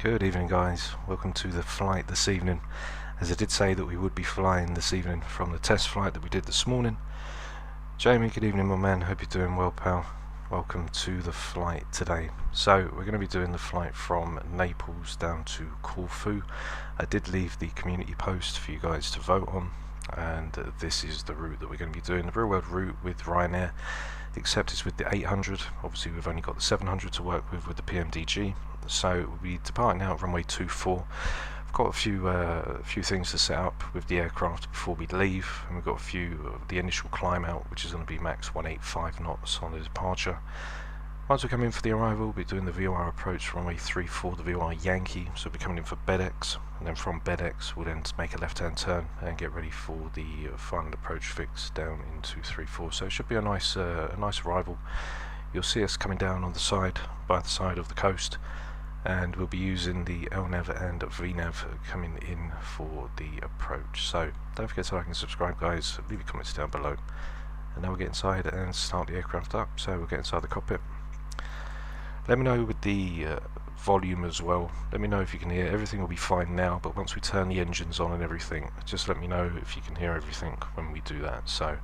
Good evening, guys. Welcome to the flight this evening. As I did say that we would be flying this evening from the test flight that we did this morning. Jamie, good evening, my man. Hope you're doing well, pal. Welcome to the flight today. So we're going to be doing the flight from Naples down to Corfu. I did leave the community post for you guys to vote on, and this is the route that we're going to be doing. The real world route with Ryanair, except it's with the 800. Obviously we've only got the 700 to work with the PMDG. So we'll be departing now at runway 24. I've got a few things to set up with the aircraft before we leave, and we've got a few of the initial climb out, which is going to be max 185 knots on the departure. Once we come in for the arrival, we'll be doing the VOR approach runway 34, the VOR Yankee, so we'll be coming in for BedX, and then from BedX we'll then make a left hand turn and get ready for the final approach fix down into 34. So it should be a nice arrival. You'll see us coming down on the side, by the side of the coast, and we'll be using the LNAV and VNAV coming in for the approach. So don't forget to like and subscribe, guys. Leave your comments down below. And now we'll get inside and start the aircraft up. So we'll get inside the cockpit. Let me know with the volume as well. Let me know if you can hear. Everything will be fine now, but once we turn the engines on and everything, just let me know if you can hear everything when we do that. So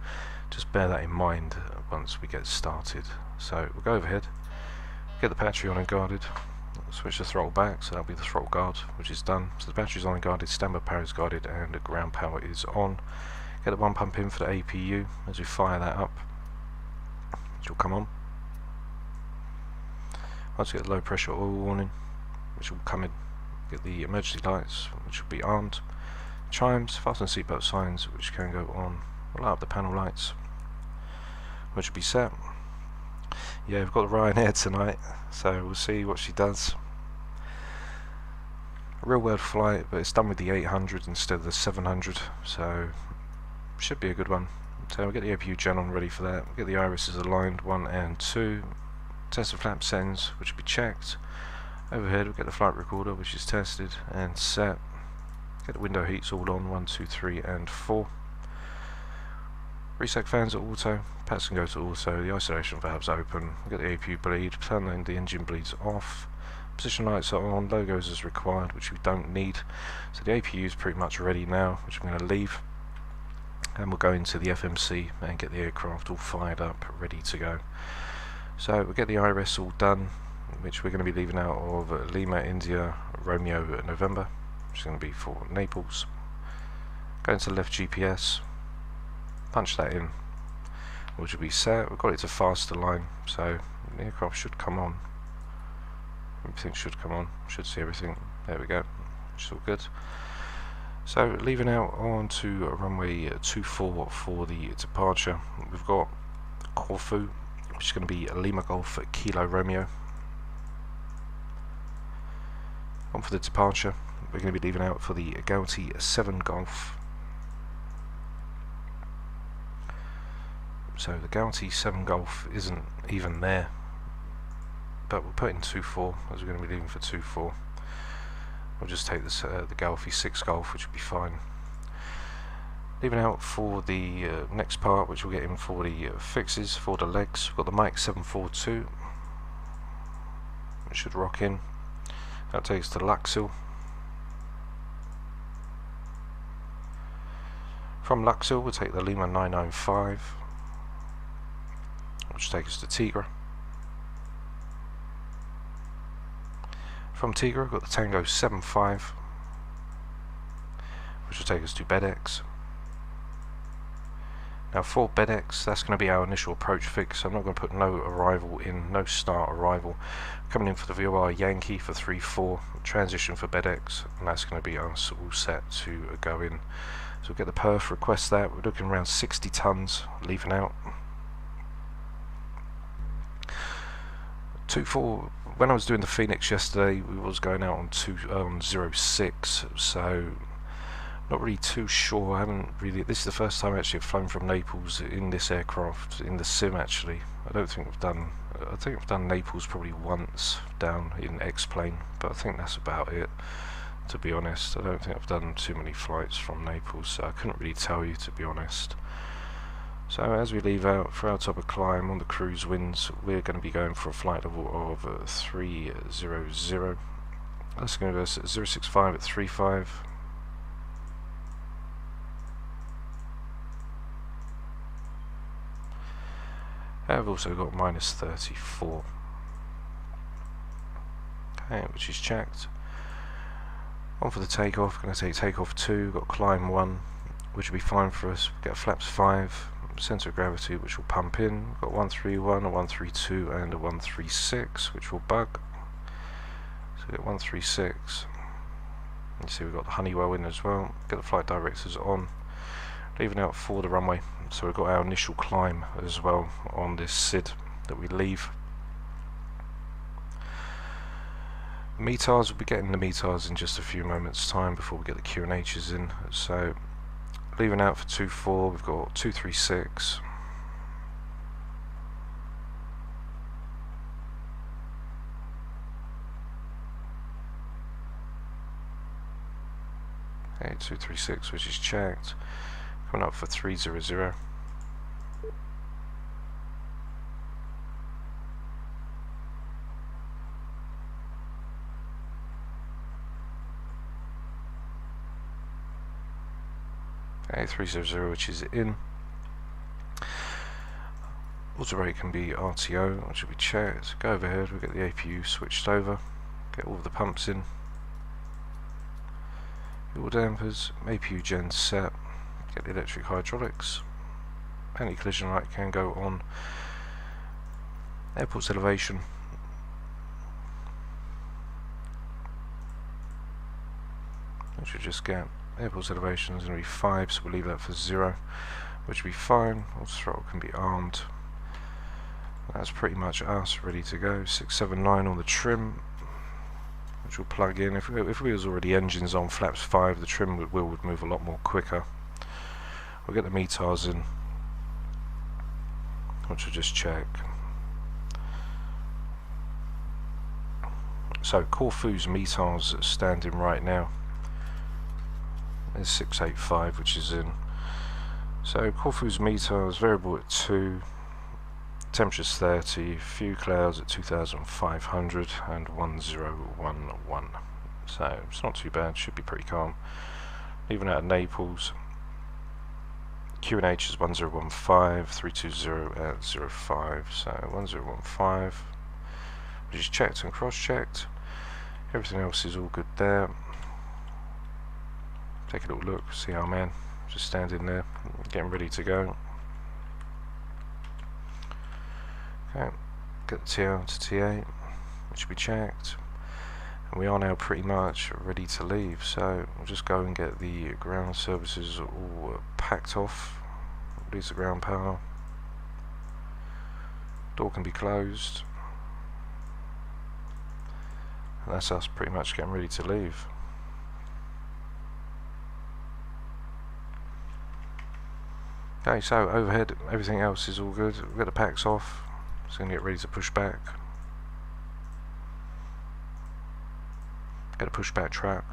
just bear that in mind once we get started. So we'll go overhead, get the battery on and guarded. Switch the throttle back, so that'll be the throttle guard, which is done. So the battery's on and guarded, standby power is guarded, and the ground power is on. Get the one pump in for the APU as we fire that up, which will come on. Once we get the low pressure oil warning, which will come in. Get the emergency lights, which will be armed. Chimes, fasten seatbelt signs, which can go on. We'll light up the panel lights, which will be set. Yeah, we've got the Ryanair tonight, so we'll see what she does. A real world flight, but it's done with the 800 instead of the 700, so should be a good one. So we'll get the APU gen on ready for that. We'll get the irises aligned 1 and 2. Test the flap settings, which will be checked. Overhead, we'll get the flight recorder, which is tested and set. Get the window heats all on 1, 2, 3, and 4. Reset fans at auto, pats can go to auto, the isolation valves open, we'll get the APU bleed, turn the engine bleeds off, position lights are on, logos as required, which we don't need. So the APU is pretty much ready now, which I'm going to leave, and we'll go into the FMC and get the aircraft all fired up, ready to go. So we'll get the IRS all done, which we're going to be leaving out of Lima, India, Romeo, November, which is going to be for Naples. Go into the left GPS, punch that in, which will be set. We've got it to faster line, so the aircraft should come on. Everything should come on. Should see everything. There we go. Which is all good. So leaving out on to runway 24 for the departure. We've got Corfu, which is going to be Lima Golf Kilo Romeo. On for the departure, we're going to be leaving out for the Galaxy 7 Golf. So the Galaxy 7 Golf isn't even there, but we'll put in 2-4 as we're going to be leaving for 2-4. We'll just take this the Galaxy 6 Golf, which will be fine. Leaving out for the next part, which we'll get in for the fixes for the legs. We've got the Mike 742, which should rock in. That takes us to Luxil. From Luxil we'll take the Lima 995, which takes us to Tigra. From Tigra we've got the Tango 75, which will take us to BedX. Now for BedX, that's going to be our initial approach fix. I'm not going to put no arrival in, no start arrival. Coming in for the VOR Yankee for 3-4, transition for BedX, and that's going to be us all set to go in. So we'll get the perf, request that. We're looking around 60 tons leaving out. 2-4. When I was doing the Phoenix yesterday, we was going out on 06, so not really too sure. I haven't really. This is the first time actually I've flown from Naples in this aircraft in the sim. Actually, I don't think I've done. I think I've done Naples probably once down in X-plane, but I think that's about it. To be honest, I don't think I've done too many flights from Naples, so I couldn't really tell you, to be honest. So as we leave out for our top of climb on the cruise winds, we're going to be going for a flight level of 300. That's going to go 065 at 35. I've also got minus 34. Okay, which is checked. On for the takeoff. Going to take takeoff 2. Got climb 1, which will be fine for us. Get flaps 5. Centre of gravity, which will pump in. Got 131, a 132, and a 136, which will bug. So get 136. You see we've got the Honeywell in as well. Get the flight directors on. Leaving out for the runway. So we've got our initial climb as well on this SID that we leave. METARs, we'll be getting the METARs in just a few moments time before we get the Q&H's in. So leaving out for 24, we've got 236. Okay, 236, which is checked. Coming up for 300. Okay, 300, which is in. Auto brake can be RTO, which will be checked. Go overhead, we'll get the APU switched over. Get all of the pumps in. Fuel dampers, APU gen set. Get the electric hydraulics. Anti-collision light can go on. Airport's elevation. Which we just get. Airport's elevation is going to be 5, so we'll leave that for 0, which will be fine. Auto throttle can be armed. That's pretty much us, ready to go. 679 on the trim, which will plug in. If we was already engines on flaps 5, the trim would move a lot more quicker. We'll get the METARs in, which we'll just check. So Corfu's METARs standing right now is 685, which is in. So Corfu's METARs variable at 2, temperature's 30, few clouds at 2500 and 1011. So it's not too bad, should be pretty calm. Leaving out of Naples, Q&H is 1015, 320 at 05, so 1015, which is checked and cross-checked. Everything else is all good there. Take a little look, see our man just standing there, getting ready to go. Okay, get the TL to TA, which will be checked. And we are now pretty much ready to leave, so we'll just go and get the ground services all packed off. Release the ground power. Door can be closed. And that's us pretty much getting ready to leave. Okay, so overhead, everything else is all good. We've got the packs off. Just going to get ready to push back. Get a pushback track.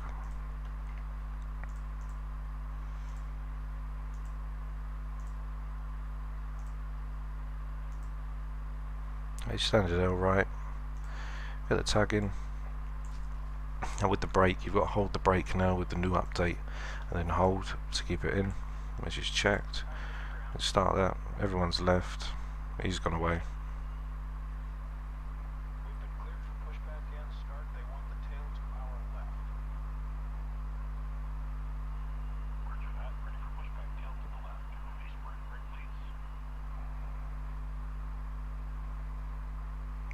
Okay, standard L right. Get the tag in. Now with the brake, you've got to hold the brake now with the new update, and then hold to keep it in, which is checked. Let's start that. Everyone's left. He's gone away.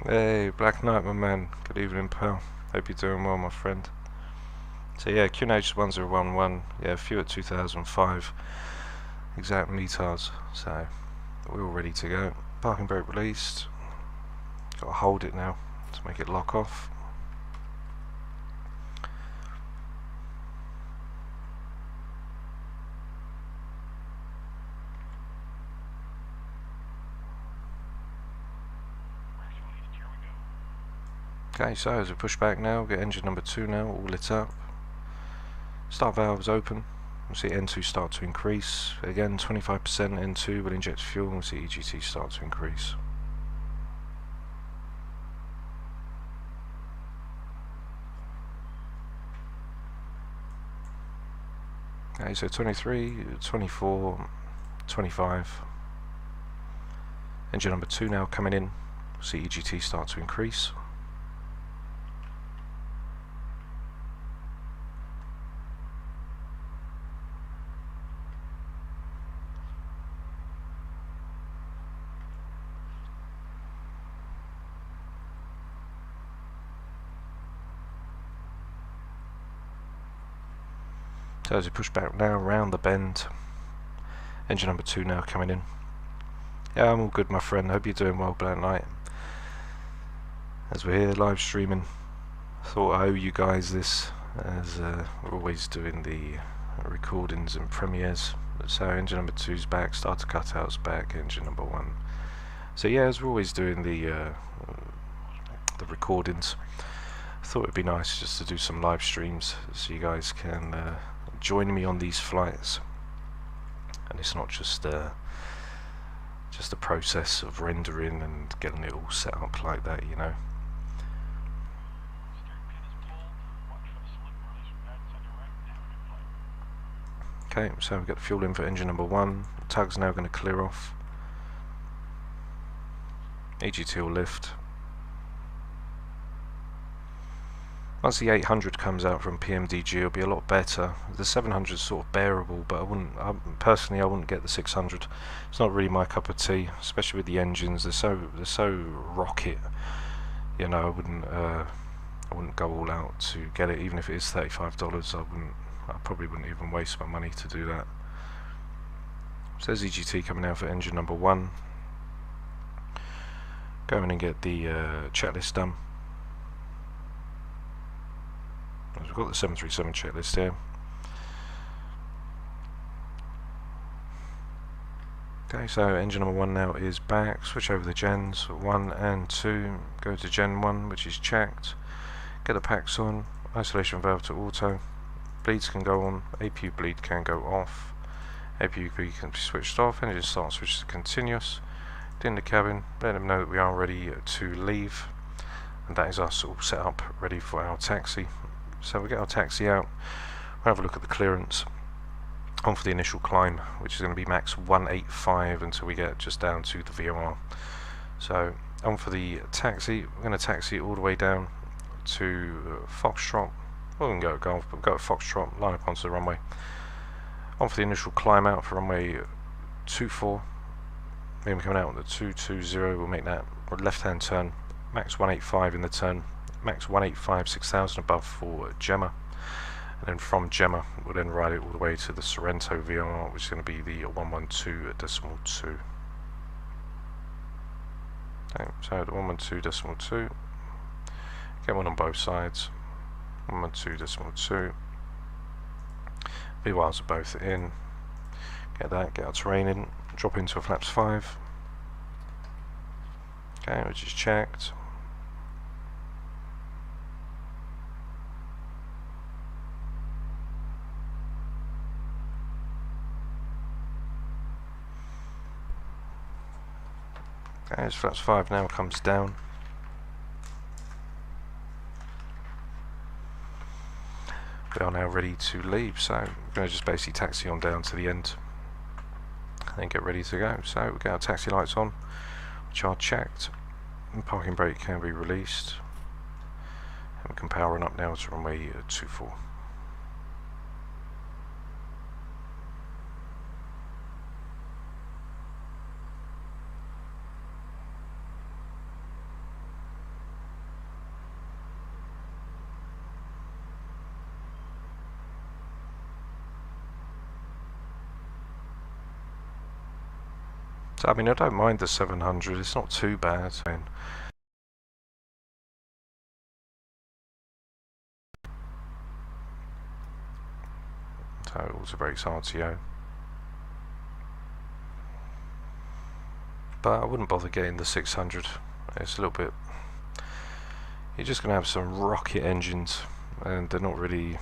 Hey, Black Knight, my man. Good evening, pal. Hope you're doing well, my friend. So yeah, QNH 1011. Yeah, a few at 2005. Exact METARs. So we're all ready to go. Parking brake released. Got to hold it now to make it lock off. Okay, so as we push back now, get engine number 2 now, all lit up. Start valves open. We'll see N2 start to increase. Again, 25% N2 will inject fuel, and we'll see EGT start to increase. Okay, so 23, 24, 25. Engine number 2 now coming in. See EGT start to increase. So as we push back now round the bend, engine number 2 now coming in. Yeah, I'm all good, my friend. Hope you're doing well, Black Knight. As we're here live streaming, thought I owe you guys this, as we're always doing the recordings and premieres. So engine number 2's back, starter cutout's back, engine number 1. So yeah, as we're always doing the recordings, I thought it'd be nice just to do some live streams so you guys can join me on these flights, and it's not just a process of rendering and getting it all set up like that, you know. Okay, so we've got the fuel in for engine number 1. The tug's now going to clear off. EGT will lift. Once the 800 comes out from PMDG, it'll be a lot better. The 700 is sort of bearable, but personally I wouldn't get the 600. It's not really my cup of tea, especially with the engines. They're so rocket. You know, I wouldn't go all out to get it, even if it is $35. I probably wouldn't even waste my money to do that. So there's EGT coming out for engine number 1. Go in and get the checklist done. We've got the 737 checklist here. Okay, so engine number 1 now is back. Switch over the gens 1 and 2. Go to gen 1, which is checked. Get the packs on. Isolation valve to auto. Bleeds can go on. APU bleed can go off. APU bleed can be switched off. Engine start switch to continuous. In the cabin, let them know that we are ready to leave. And that is us all set up, ready for our taxi. So we get our taxi out, we'll have a look at the clearance, on for the initial climb, which is going to be max 185 until we get just down to the VOR. So on for the taxi, we're going to taxi all the way down to Foxtrot. Well, we can go at Golf, but we'll go at Foxtrot, line up onto the runway. On for the initial climb out for runway 24. Then we're coming out on the 220, we'll make that left hand turn, max 185 in the turn. Max 185, 6,000 above for Gemma, and then from Gemma we'll then ride it all the way to the Sorrento VOR, which is going to be the 112.2. Okay, so the 112.2, get one on both sides, 112.2, VORs are both in, get that, get our terrain in, drop into a flaps 5, okay, which is checked. Okay, as flaps 5 now comes down. We are now ready to leave, so we're going to just basically taxi on down to the end and then get ready to go. So we get our taxi lights on, which are checked, and parking brake can be released, and we can power on up now to runway 24. So, I mean, I don't mind the 700, it's not too bad. So, auto brakes RTO. But I wouldn't bother getting the 600, it's a little bit... You're just going to have some rocket engines, and they're not really...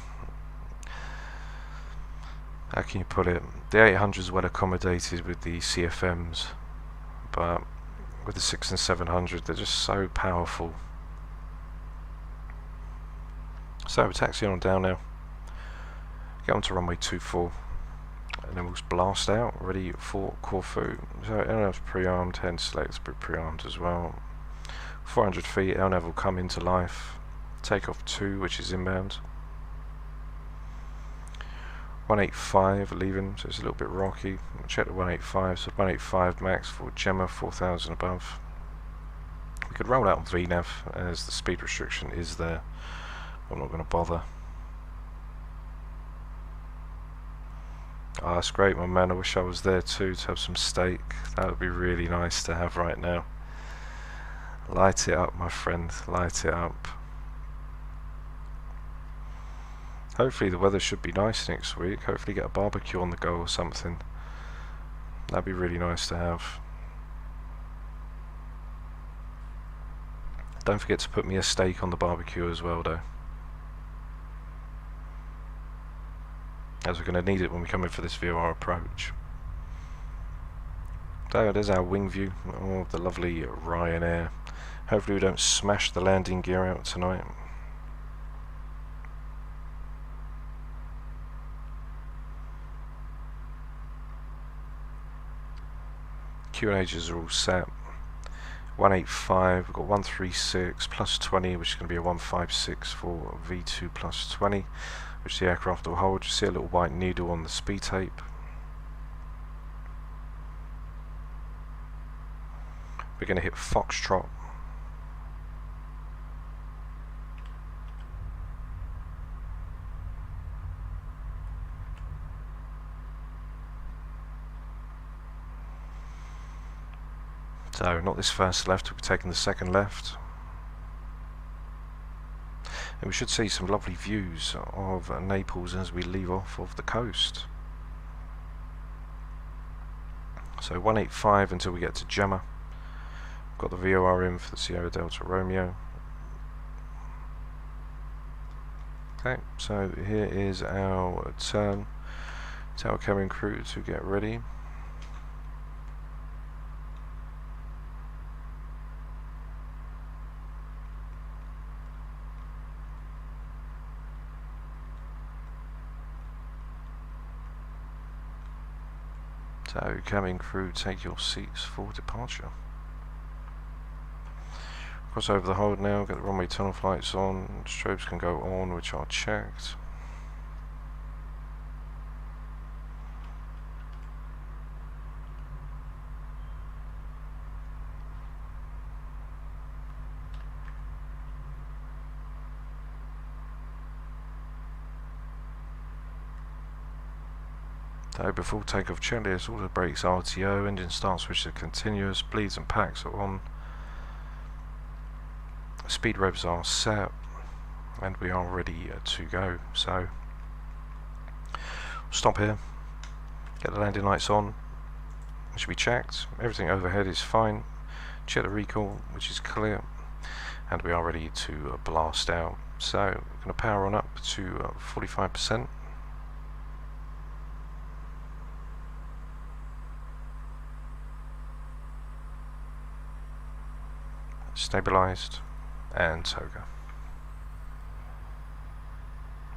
How can you put it? The 800 is well accommodated with the CFMs, but with the 6 and 700 they're just so powerful. So we're taxiing on down now. Get onto runway 24. and then we'll blast out, ready for Corfu. So LNAV's pre-armed, hence selects pre-armed as well. 400 feet, LNAV will come into life. Takeoff 2, which is inbound. 185 leaving, so it's a little bit rocky. We'll check the 185, so 185 max for Gemma, 4000 above. We could roll out on VNAV as the speed restriction is there. I'm not going to bother. Ah, that's great, my man. I wish I was there too to have some steak. That would be really nice to have right now. Light it up, my friend. Light it up. Hopefully the weather should be nice next week. Hopefully get a barbecue on the go or something. That'd be really nice to have. Don't forget to put me a steak on the barbecue as well though, as we're going to need it when we come in for this VOR approach. So there's our wing view of the lovely Ryanair. Hopefully we don't smash the landing gear out tonight. QNHs are all set. 185, we've got 136 plus 20, which is going to be a 156 for V2 plus 20, which the aircraft will hold. You see a little white needle on the speed tape. We're going to hit Foxtrot. So not this first left, we'll be taking the second left. And we should see some lovely views of Naples as we leave off of the coast. So 185 until we get to Gemma. Got the VOR in for the Sierra Delta Romeo. Okay, so here is our turn. Tower cabin crew to get ready. So, cabin crew, take your seats for departure. Cross over the hold now, get the runway tunnel flights on, strobes can go on, which are checked. So before takeoff checklist, all the brakes RTO, engine start switches are continuous, bleeds and packs are on, speed revs are set, and we are ready to go. So stop here, get the landing lights on, it should be checked, everything overhead is fine, check the recall, which is clear, and we are ready to blast out. So we're going to power on up to 45%. Stabilized and toga.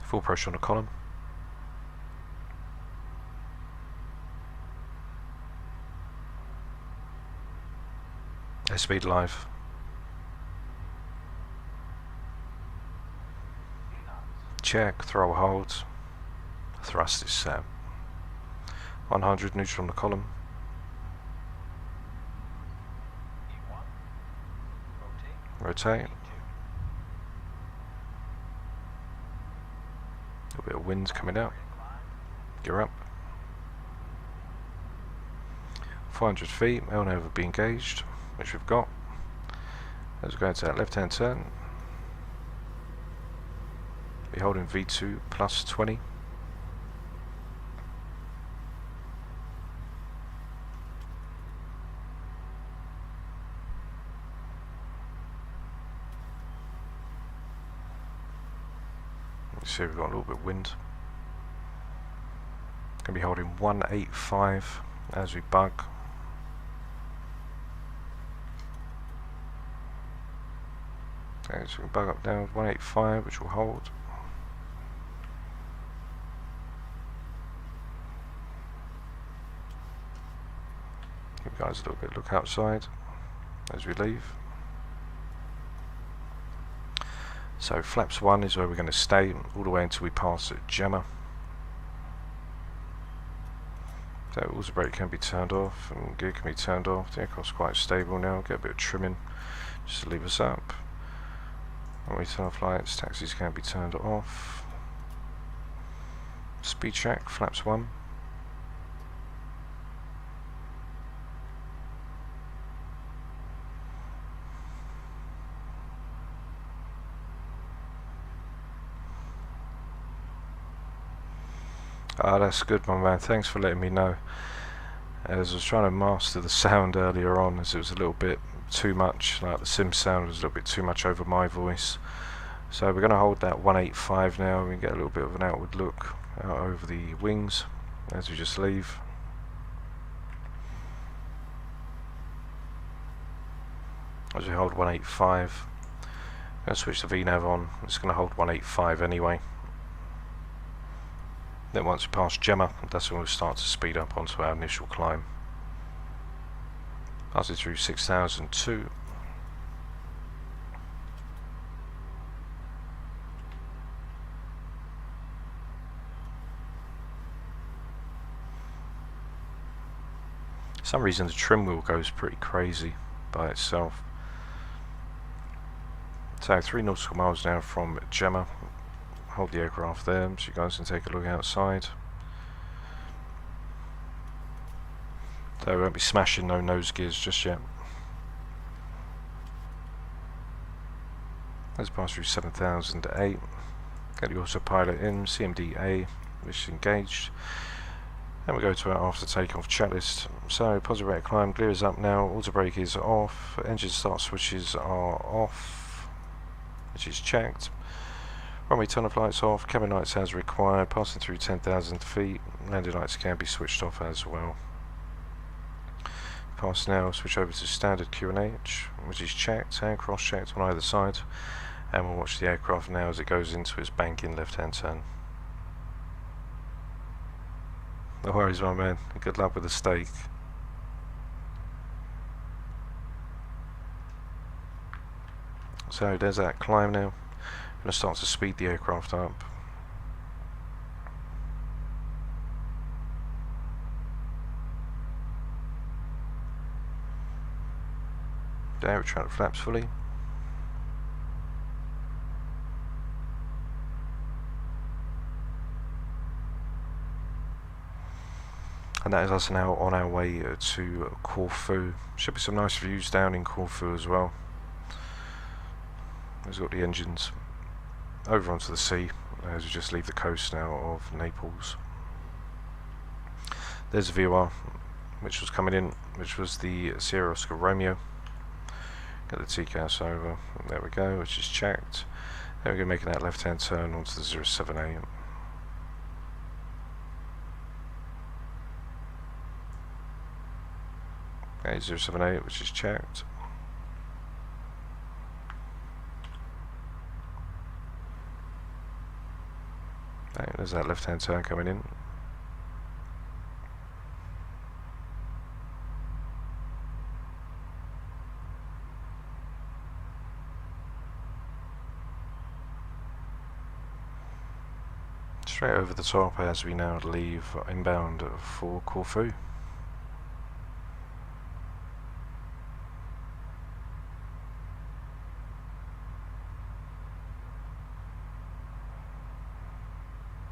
Full pressure on the column. Airspeed live. Check, throw hold. Thrust is set. 100 neutral on the column. Rotate. A little bit of wind coming out. Gear up. 400 feet, LNAV will be engaged, which we've got. As we go into that left hand turn, be holding V2 plus 20. See, we've got a little bit of wind. Going to be holding 185 as we bug. Okay, so we can bug up down 185, which will hold. Give you guys a little bit look outside as we leave. So flaps 1 is where we're going to stay all the way until we pass at Gemma. So auto brake can be turned off and gear can be turned off. The aircraft's quite stable now. Get a bit of trimming just to leave us up. When we turn off lights, taxis can be turned off. Speed check, flaps 1. Ah, that's good, my man. Thanks for letting me know. As I was trying to master the sound earlier on, as it was a little bit too much, like the sim sound was a little bit too much over my voice. So we're going to hold that 185 now. We can get a little bit of an outward look out over the wings as we just leave. As we hold 185, I'm going to switch the VNav on. It's going to hold 185 anyway. Then once we pass Gemma, that's when we'll start to speed up onto our initial climb. Pass it through 6002. For some reason the trim wheel goes pretty crazy by itself. So 3 nautical miles now from Gemma. Hold the aircraft there so you guys can take a look outside. So we won't be smashing no nose gears just yet. Let's pass through 7008. Get the autopilot in, CMD-A, which is engaged. And we go to our after takeoff checklist. So positive rate of climb, gear is up now, auto brake is off, engine start switches are off, which is checked. Runway tunnel lights off, cabin lights as required, passing through 10,000 feet, landing lights can be switched off as well. Pass now, switch over to standard QNH, which is checked and cross-checked on either side, and we'll watch the aircraft now as it goes into its banking left-hand turn. No worries, my man, good luck with the steak. So there's that climb now. I'm going to start to speed the aircraft up. There, retract the flaps fully. And that is us now on our way to Corfu. Should be some nice views down in Corfu as well. We've got the engines over onto the sea as we just leave the coast now of Naples. There's a VOR which was coming in, which was the Sierra Oscar Romeo. Get the TCAS over, there we go, which is checked. Then we're going to make that left hand turn onto the 078. Okay, 078, which is checked. Okay, there's that left hand turn coming in. Straight over the top as we now leave inbound for Corfu.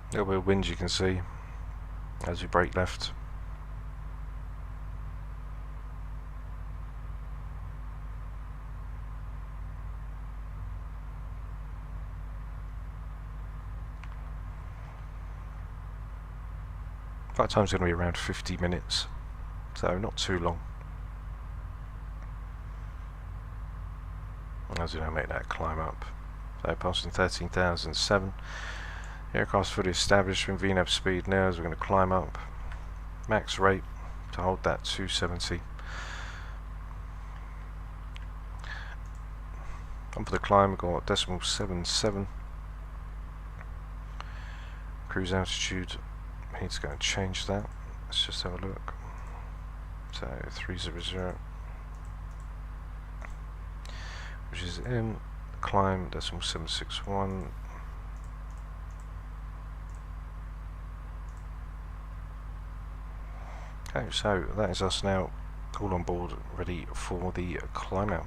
A little bit of wind you can see as we brake left. Flight time's going to be around 50 minutes, so not too long. As we now make that climb up. So passing 13,007. The aircraft's fully established with VNAV speed now as we're going to climb up. Max rate to hold that 270. On for the climb, we've got decimal 77. Cruise altitude. I need to go and change that. Let's just have a look. So 300, which is in climb decimal 761. Okay, so that is us now all on board, ready for the climb out.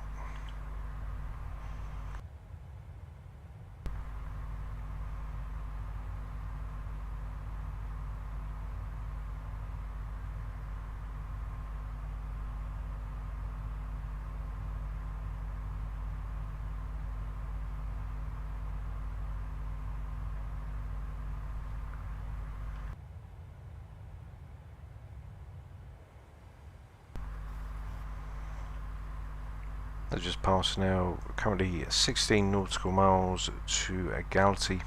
They're just passed now, currently 16 nautical miles to Galati,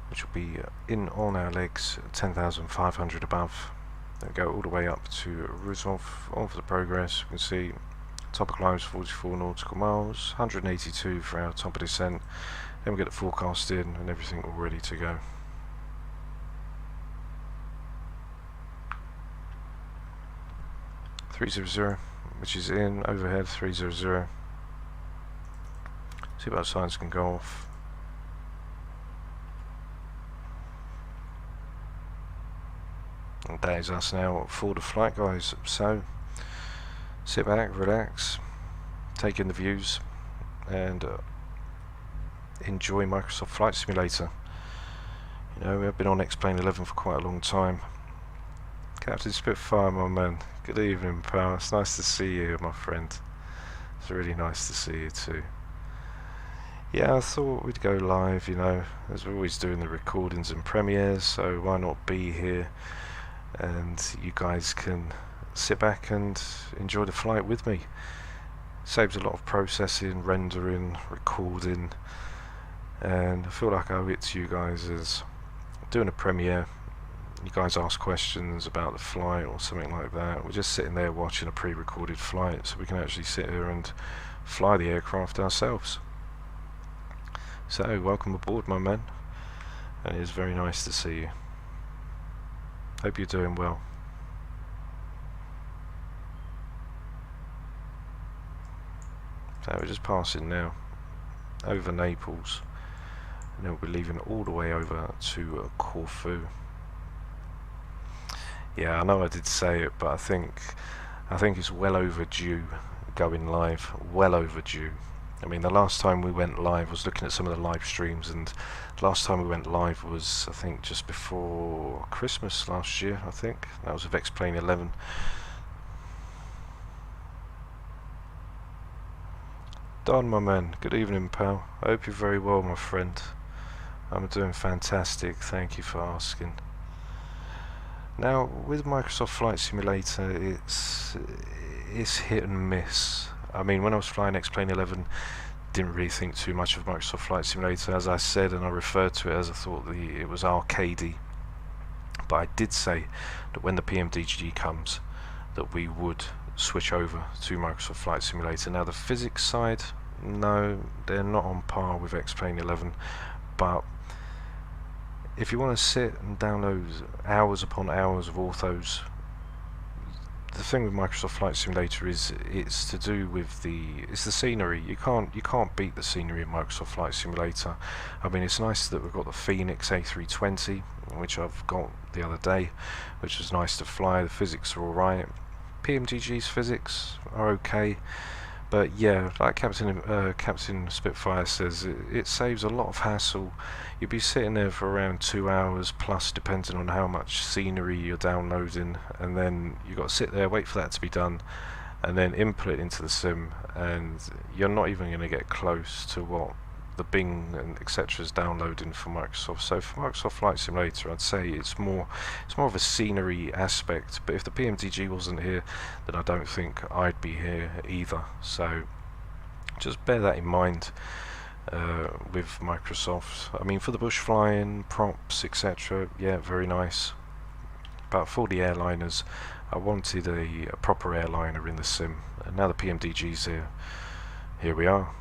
which will be in on our legs, 10,500 above. Then go all the way up to Ruzov, on for the progress. We can see top of climbs 44 nautical miles, 182 for our top of descent. Then we get the forecast in and everything all ready to go. .300, which is in overhead 300. Seatbelt signs can go off. And that is us now for the flight, guys. So sit back, relax, take in the views, and enjoy Microsoft Flight Simulator. You know, we've been on X-Plane 11 for quite a long time. Captain Spitfire, my man. Good evening, pal. It's nice to see you, my friend. It's really nice to see you too. Yeah, I thought we'd go live, you know, as we're always doing the recordings and premieres, so why not be here and you guys can sit back and enjoy the flight with me. Saves a lot of processing, rendering, recording, and I feel like I owe it to you guys as doing a premiere. You guys ask questions about the flight or something like that. We're just sitting there watching a pre-recorded flight, so we can actually sit here and fly the aircraft ourselves. So, welcome aboard, my man, and it is very nice to see you. Hope you're doing well. So we're just passing now over Naples, and then we'll be leaving all the way over to Corfu. Yeah, I know I did say it, but I think it's well overdue going live. Well overdue. I mean, the last time we went live, I was looking at some of the live streams, and last time we went live was, I think, just before Christmas last year, I think. That was with X-Plane 11. Don, my man, good evening, pal. I hope you're very well, my friend. I'm doing fantastic, thank you for asking. Now, with Microsoft Flight Simulator, it's hit and miss. I mean, when I was flying X-Plane 11, didn't really think too much of Microsoft Flight Simulator, as I said, and I referred to it as I thought it was arcadey. But I did say that when the PMDG comes, that we would switch over to Microsoft Flight Simulator. Now, the physics side, no, they're not on par with X-Plane 11, but if you want to sit and download hours upon hours of orthos, the thing with Microsoft Flight Simulator is it's to do with the scenery. You can't beat the scenery in Microsoft Flight Simulator. I mean, it's nice that we've got the Phoenix A320, which I've got the other day, which was nice to fly. The physics are alright. PMDG's physics are okay. But yeah, like Captain Spitfire says, it saves a lot of hassle. You'd be sitting there for around 2 hours plus, depending on how much scenery you're downloading, and then you've got to sit there, wait for that to be done, and then input it into the sim, and you're not even going to get close to what the Bing and etc. is downloading for Microsoft. So for Microsoft Flight Simulator, I'd say it's more of a scenery aspect. But if the PMDG wasn't here, then I don't think I'd be here either. So just bear that in mind with Microsoft. I mean, for the bush flying, props, etc., yeah, very nice. But for the airliners, I wanted a proper airliner in the sim, and now the PMDG's here. Here we are.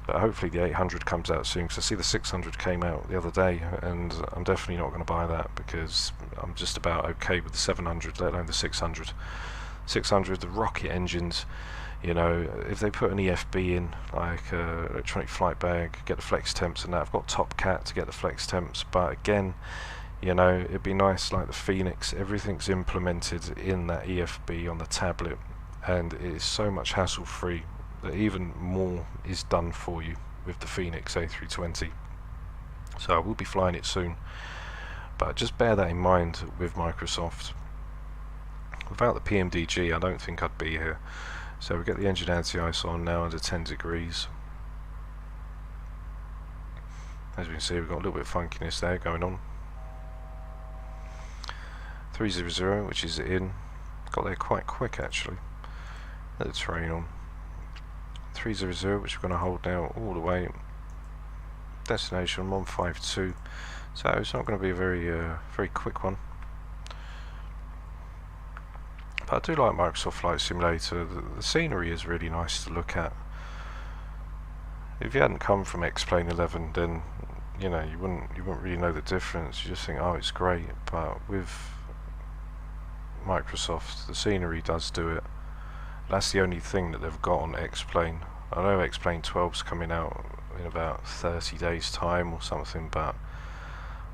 But hopefully the 800 comes out soon, because I see the 600 came out the other day, and I'm definitely not going to buy that because I'm just about okay with the 700, let alone the 600. 600, the rocket engines, you know, if they put an EFB in, like electronic flight bag, get the flex temps and that. I've got Top Cat to get the flex temps, but again, you know, it'd be nice like the Phoenix, everything's implemented in that EFB on the tablet, and it is so much hassle free that even more is done for you with the Phoenix A320. So I will be flying it soon, but just bear that in mind with Microsoft. Without the PMDG, I don't think I'd be here. So we get the engine anti-ice on now under 10 degrees. As we can see, we've got a little bit of funkiness there going on. 300, which is in, got there quite quick actually. Let the terrain on. 300, which we're going to hold now all the way. Destination 152. So it's not going to be a very quick one. But I do like Microsoft Flight Simulator. The scenery is really nice to look at. If you hadn't come from X-Plane 11, then you know you wouldn't really know the difference. You just think, oh, it's great. But with Microsoft, the scenery does do it. That's the only thing that they've got on X-Plane. I know X-Plane 12's coming out in about 30 days time or something, but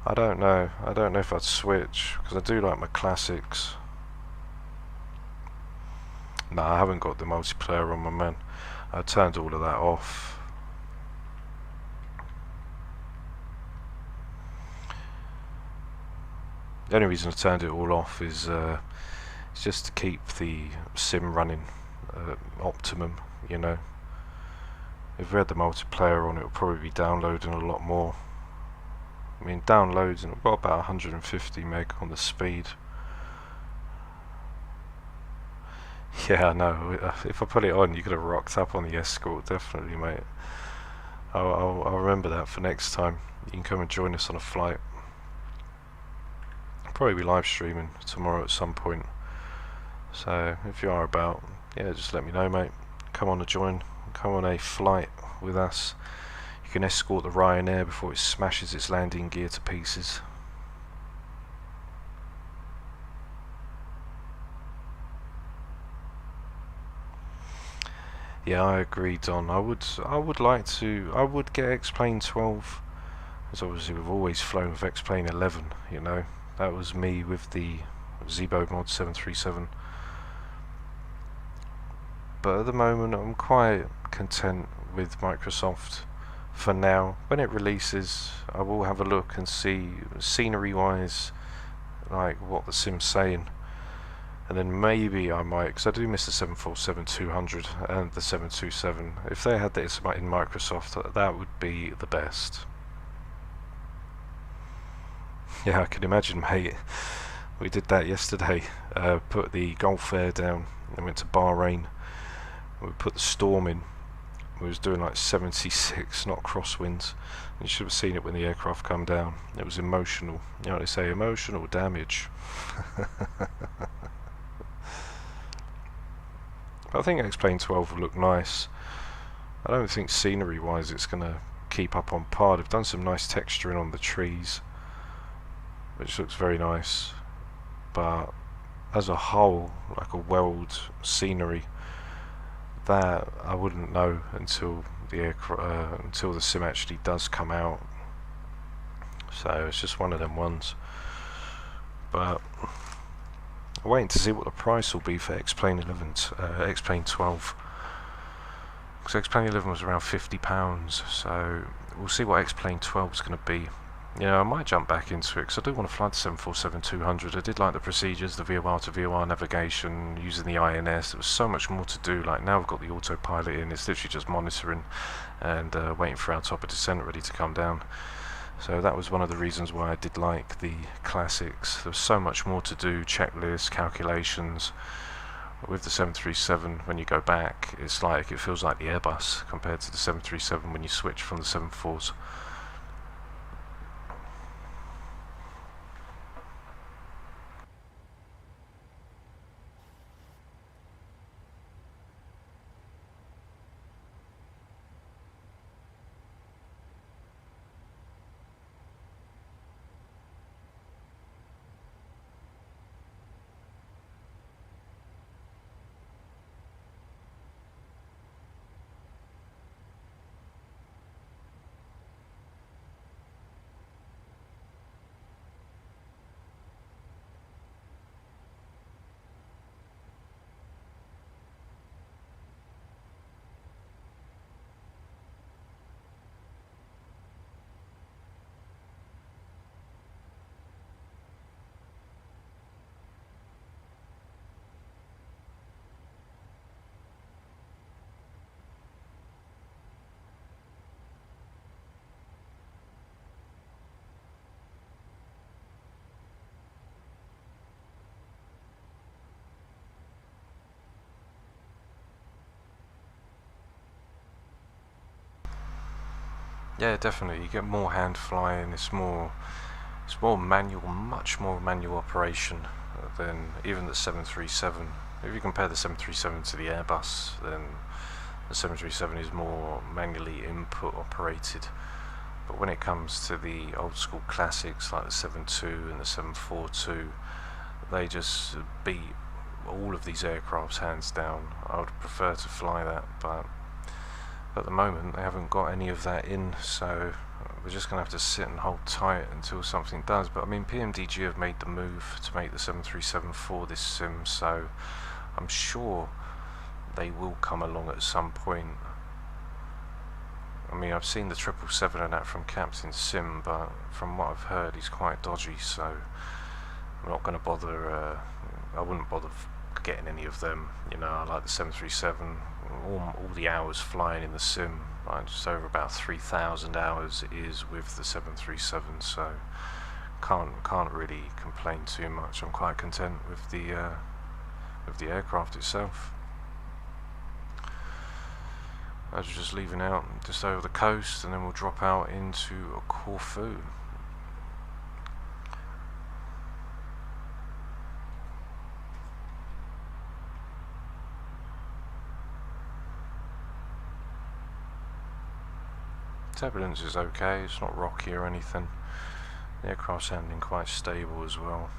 I don't know if I'd switch, because I do like my classics. No, I haven't got the multiplayer on, my man. I turned all of that off. The only reason I turned it all off is it's just to keep the sim running optimum, you know. If we had the multiplayer on, it would probably be downloading a lot more. I mean, downloads, and we've got about 150 meg on the speed. Yeah, I know. If I put it on, you could have rocked up on the Escort, definitely, mate. I'll remember that for next time. You can come and join us on a flight. I'll probably be live streaming tomorrow at some point. So if you are about, yeah, just let me know, mate. Come on come on a flight with us. You can escort the Ryanair before it smashes its landing gear to pieces. Yeah, I agree, Don. I would like to. I would get X-Plane 12, because obviously we've always flown with X-Plane 11. You know, that was me with the Zebo Mod 737. But at the moment, I'm quite content with Microsoft for now. When it releases, I will have a look and see scenery-wise, like what the sim's saying. And then maybe I might, because I do miss the 747-200 and the 727. If they had this in Microsoft, that would be the best. Yeah, I can imagine, mate. We did that yesterday. Put the Gulf Air down and went to Bahrain. We put the Storm in. We was doing like 76 knot crosswinds. You should have seen it when the aircraft come down. It was emotional. You know what they say, emotional damage. I think X-Plane 12 will look nice. I don't think scenery wise it's going to keep up on par. They've done some nice texturing on the trees, which looks very nice, but as a whole, like a world scenery, that I wouldn't know until the sim actually does come out. So it's just one of them ones. But I'm waiting to see what the price will be for X-Plane 11, X-Plane 12. Because X-Plane 11 was around £50, so we'll see what X-Plane 12 is going to be. You know, I might jump back into it, because I do want to fly the 747-200. I did like the procedures, the VOR to VOR navigation, using the INS. There was so much more to do. Like now we've got the autopilot in, it's literally just monitoring and waiting for our top of descent ready to come down. So that was one of the reasons why I did like the classics. There was so much more to do, checklists, calculations. With the 737, when you go back, it's like, it feels like the Airbus compared to the 737 when you switch from the 74s. Yeah, definitely. You get more hand flying. It's more manual, much more manual operation than even the 737. If you compare the 737 to the Airbus, then the 737 is more manually input operated. But when it comes to the old school classics like the 7.2 and the 742, they just beat all of these aircrafts hands down. I would prefer to fly that, but at the moment they haven't got any of that in, so we're just going to have to sit and hold tight until something does. But I mean, PMDG have made the move to make the 737 for this sim, so I'm sure they will come along at some point. I mean, I've seen the 777 and that from Captain Sim, but from what I've heard, he's quite dodgy, so I'm not going to bother. I wouldn't bother getting any of them. You know, I like the 737. All the hours flying in the sim, like just over about 3,000 hours, is with the 737. So can't really complain too much. I'm quite content with the aircraft itself. I was just leaving out just over the coast, and then we'll drop out into Corfu. Turbulence is okay, it's not rocky or anything. The aircraft's handling quite stable as well.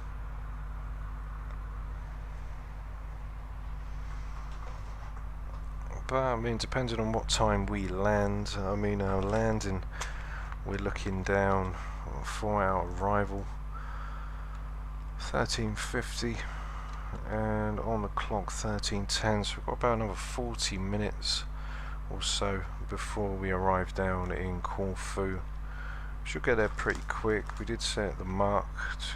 But I mean, depending on what time we land, I mean, our landing, we're looking down 4-hour arrival, 13:50, and on the clock 13:10, so we've got about another 40 minutes or so before we arrive down in Corfu. Should get there pretty quick. We did set the mark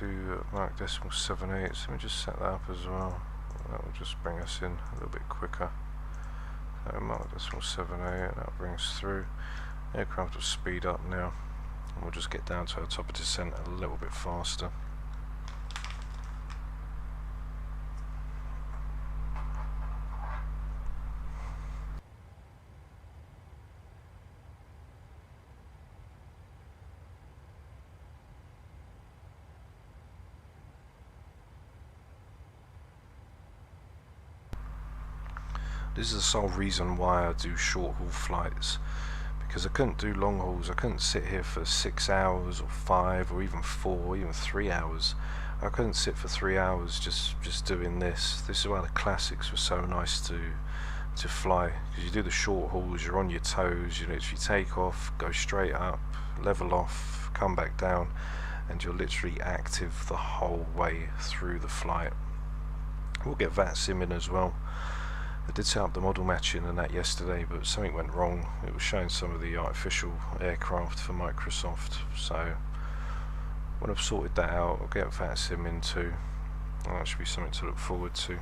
to Mark decimal 78, so let me just set that up as well. That will just bring us in a little bit quicker. So Mark decimal 78, that brings through. Aircraft will speed up now, and we'll just get down to our top of descent a little bit faster. This is the sole reason why I do short haul flights, because I couldn't do long hauls. I couldn't sit here for 6 hours or 5 or even 4 or even 3 hours. I couldn't sit for 3 hours just doing this. This is why the classics were so nice to fly, because you do the short hauls, you're on your toes, you literally take off, go straight up, level off, come back down, and you're literally active the whole way through the flight. We'll get VAT sim in as well. I did set up the model matching and that yesterday, but something went wrong. It was showing some of the artificial aircraft for Microsoft, so when I've sorted that out, I'll get VAT sim in too. That should be something to look forward to.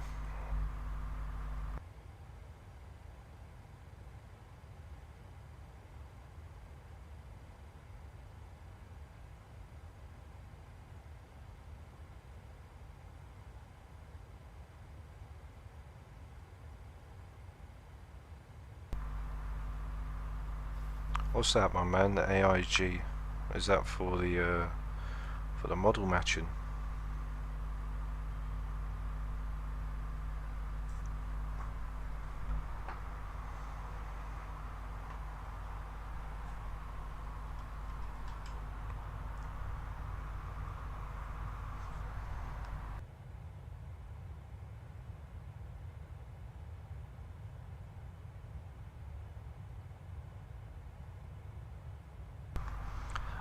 What's that, my man? The AIG? Is that for the model matching?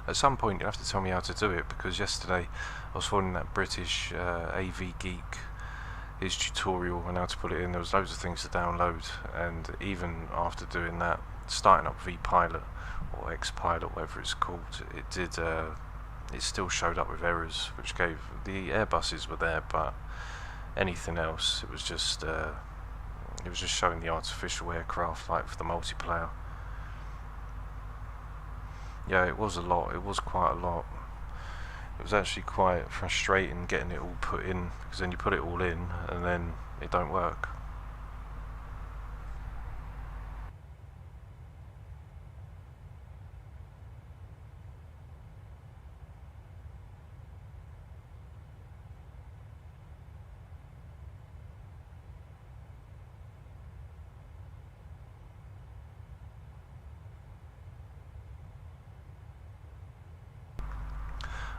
At some point you'll have to tell me how to do it, because yesterday I was following that British AV Geek, his tutorial on how to put it in. There was loads of things to download, and even after doing that, starting up VPilot or Xpilot, whatever it's called, it still showed up with errors, which gave the Airbuses were there, but anything else, it was just showing the artificial aircraft, like for the multiplayer. Yeah, it was a lot. It was quite a lot. It was actually quite frustrating getting it all put in, because then you put it all in and then it don't work.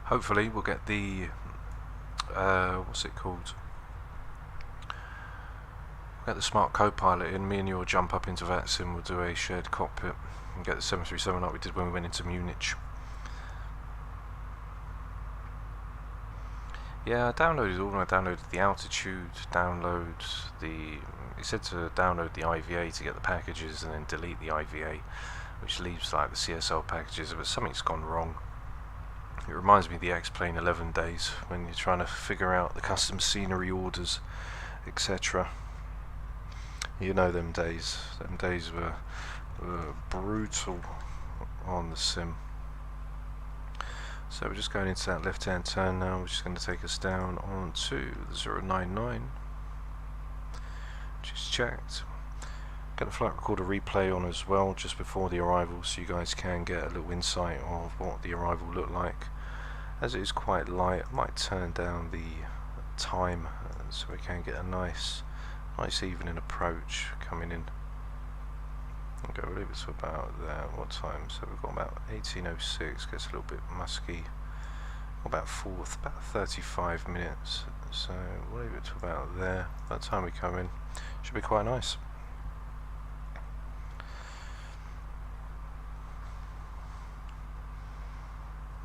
hopefully we'll get the what's it called? Get the smart co-pilot in. Me and you will jump up into that sim. We'll do a shared cockpit and get the 737 like we did when we went into Munich. Yeah, I downloaded all. I downloaded the altitude, he said to download the IVA to get the packages and then delete the IVA, which leaves like the CSL packages, but something's gone wrong. It reminds me of the X-Plane 11 days when you're trying to figure out the custom scenery orders, etc. You know them days. Them days were brutal on the sim. So we're just going into that left-hand turn now, which is going to take us down onto the 099, which is checked. Get the flight recorder replay on as well just before the arrival, so you guys can get a little insight of what the arrival looked like. As it is quite light, I might turn down the time so we can get a nice evening approach coming in. Okay, we'll leave it to about there. What time? So we've got about 18:06. Gets a little bit musky. About 35 minutes. So we'll leave it to about there. By the time we come in, should be quite nice.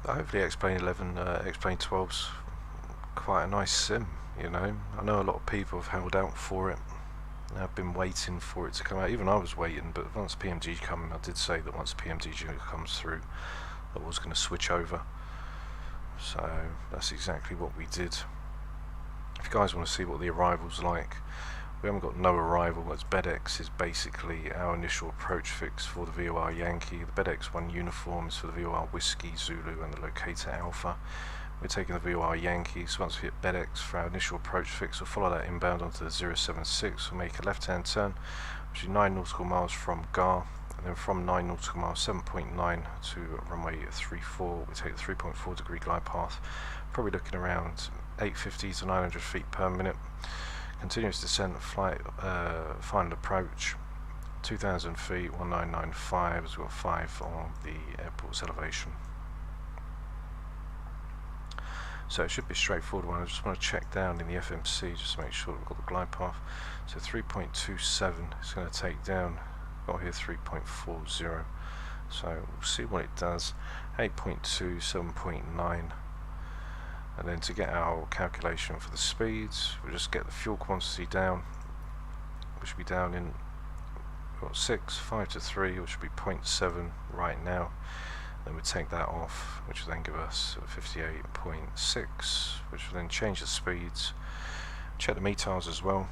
But hopefully X-Plane 11, X-Plane 12's quite a nice sim. You know, I know a lot of people have held out for it. I've been waiting for it to come out. Even I was waiting, but once PMDG come, I did say that once PMDG comes through, I was going to switch over. So that's exactly what we did. If you guys want to see what the arrival's like, we haven't got no arrival, as BEDX is basically our initial approach fix for the VOR Yankee. The BEDX 1 uniform is for the VOR Whiskey Zulu and the Locator Alpha. We're taking the VOR Yankee, so once we hit BEDX for our initial approach fix, we'll follow that inbound onto the 076, we'll make a left-hand turn, which is 9 nautical miles from GAR, and then from 9 nautical miles, 7.9 to runway 34, we take the 3.4 degree glide path, probably looking around 850 to 900 feet per minute. Continuous descent, flight, final approach, 2,000 feet, 1995, as well 5 on the airport's elevation. So it should be a straightforward one. I just want to check down in the FMC just to make sure we've got the glide path. So 3.27 is going to take down, got here 3.40. So we'll see what it does. 8.2, 7.9. And then to get our calculation for the speeds, we'll just get the fuel quantity down, which should be down in 6, 5 to 3, which should be 0.7 right now. Then we take that off, which will then give us 58.6, which will then change the speeds. Check the METARs as well.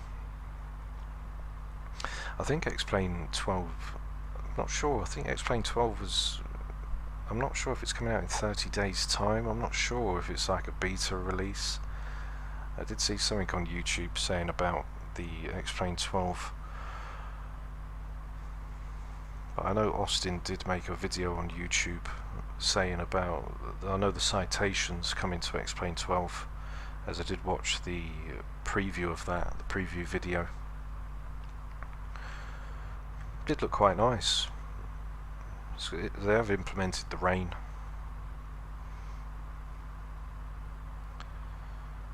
I think X-Plane 12, I'm not sure, I think X-Plane 12 was, I'm not sure if it's coming out in 30 days time, I'm not sure if it's like a beta release. I did see something on YouTube saying about the X-Plane 12. But I know Austin did make a video on YouTube saying about, I know the citations coming to X-Plane 12, as I did watch the preview of that, the preview video. It did look quite nice. So they have implemented the rain.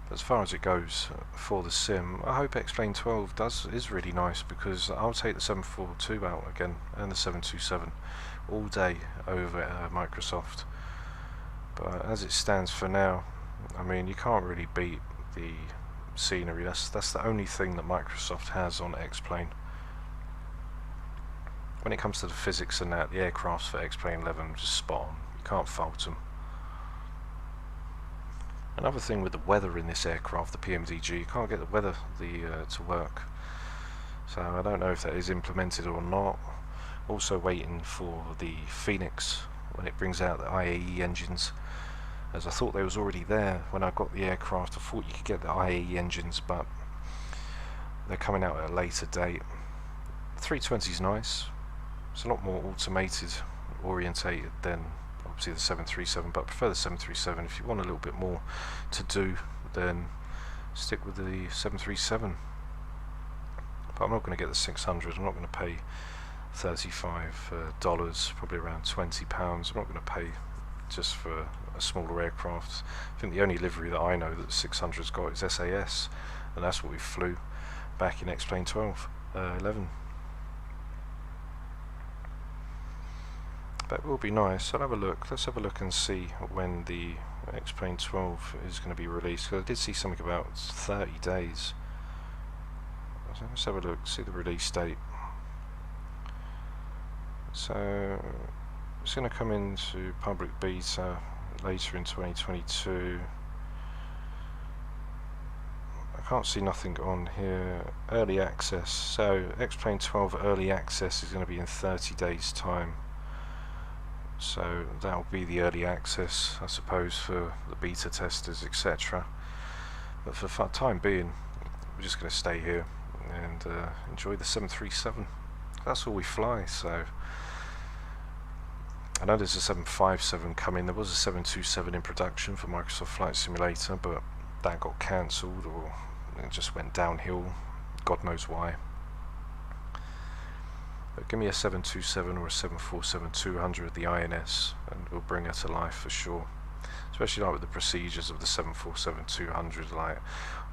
As far as it goes for the sim, I hope X-Plane 12 is really nice, because I'll take the 742 out again and the 727 all day over Microsoft. But as it stands for now, I mean, you can't really beat the scenery. That's the only thing that Microsoft has on X-Plane. When it comes to the physics and that, the aircrafts for X-Plane 11 are just spot on. You can't fault them. Another thing with the weather in this aircraft, the PMDG, you can't get the weather to work. So I don't know if that is implemented or not. Also waiting for the Phoenix when it brings out the IAE engines, as I thought they was already there when I got the aircraft. I thought you could get the IAE engines, but they're coming out at a later date. The 320 is nice. It's a lot more automated orientated than obviously the 737, but I prefer the 737. If you want a little bit more to do, then stick with the 737. But I'm not going to get the 600. I'm not going to pay $35, probably around £20. I'm not going to pay just for a smaller aircraft. I think the only livery that I know that 600's got is SAS, and that's what we flew back in X-Plane 11. That will be nice. I'll have a look. Let's have a look and see when the X-Plane 12 is going to be released. Because I did see something about 30 days. So let's have a look, see the release date. So it's going to come into public beta later in 2022. I can't see nothing on here. Early access. So X-Plane 12 early access is going to be in 30 days time. So that will be the early access, I suppose, for the beta testers, etc. But for the time being, we're just going to stay here and enjoy the 737. That's all we fly. So I know there's a 757 coming. There was a 727 in production for Microsoft Flight Simulator, but that got cancelled, or it just went downhill. God knows why. But give me a 727 or a 747-200 the INS, and we'll bring her to life for sure. Especially like with the procedures of the 747-200, like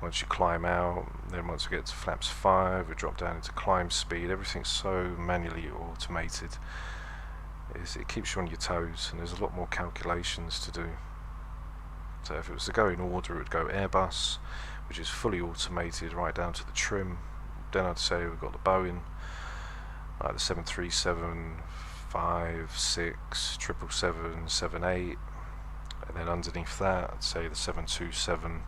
once you climb out, then once we get to flaps 5, we drop down into climb speed. Everything's so manually automated. It keeps you on your toes, and there's a lot more calculations to do. So if it was to go in order, it would go Airbus, which is fully automated right down to the trim. Then I'd say we've got the Boeing, like the 737, 5, 6, 777, 78, and then underneath that I'd say the 727,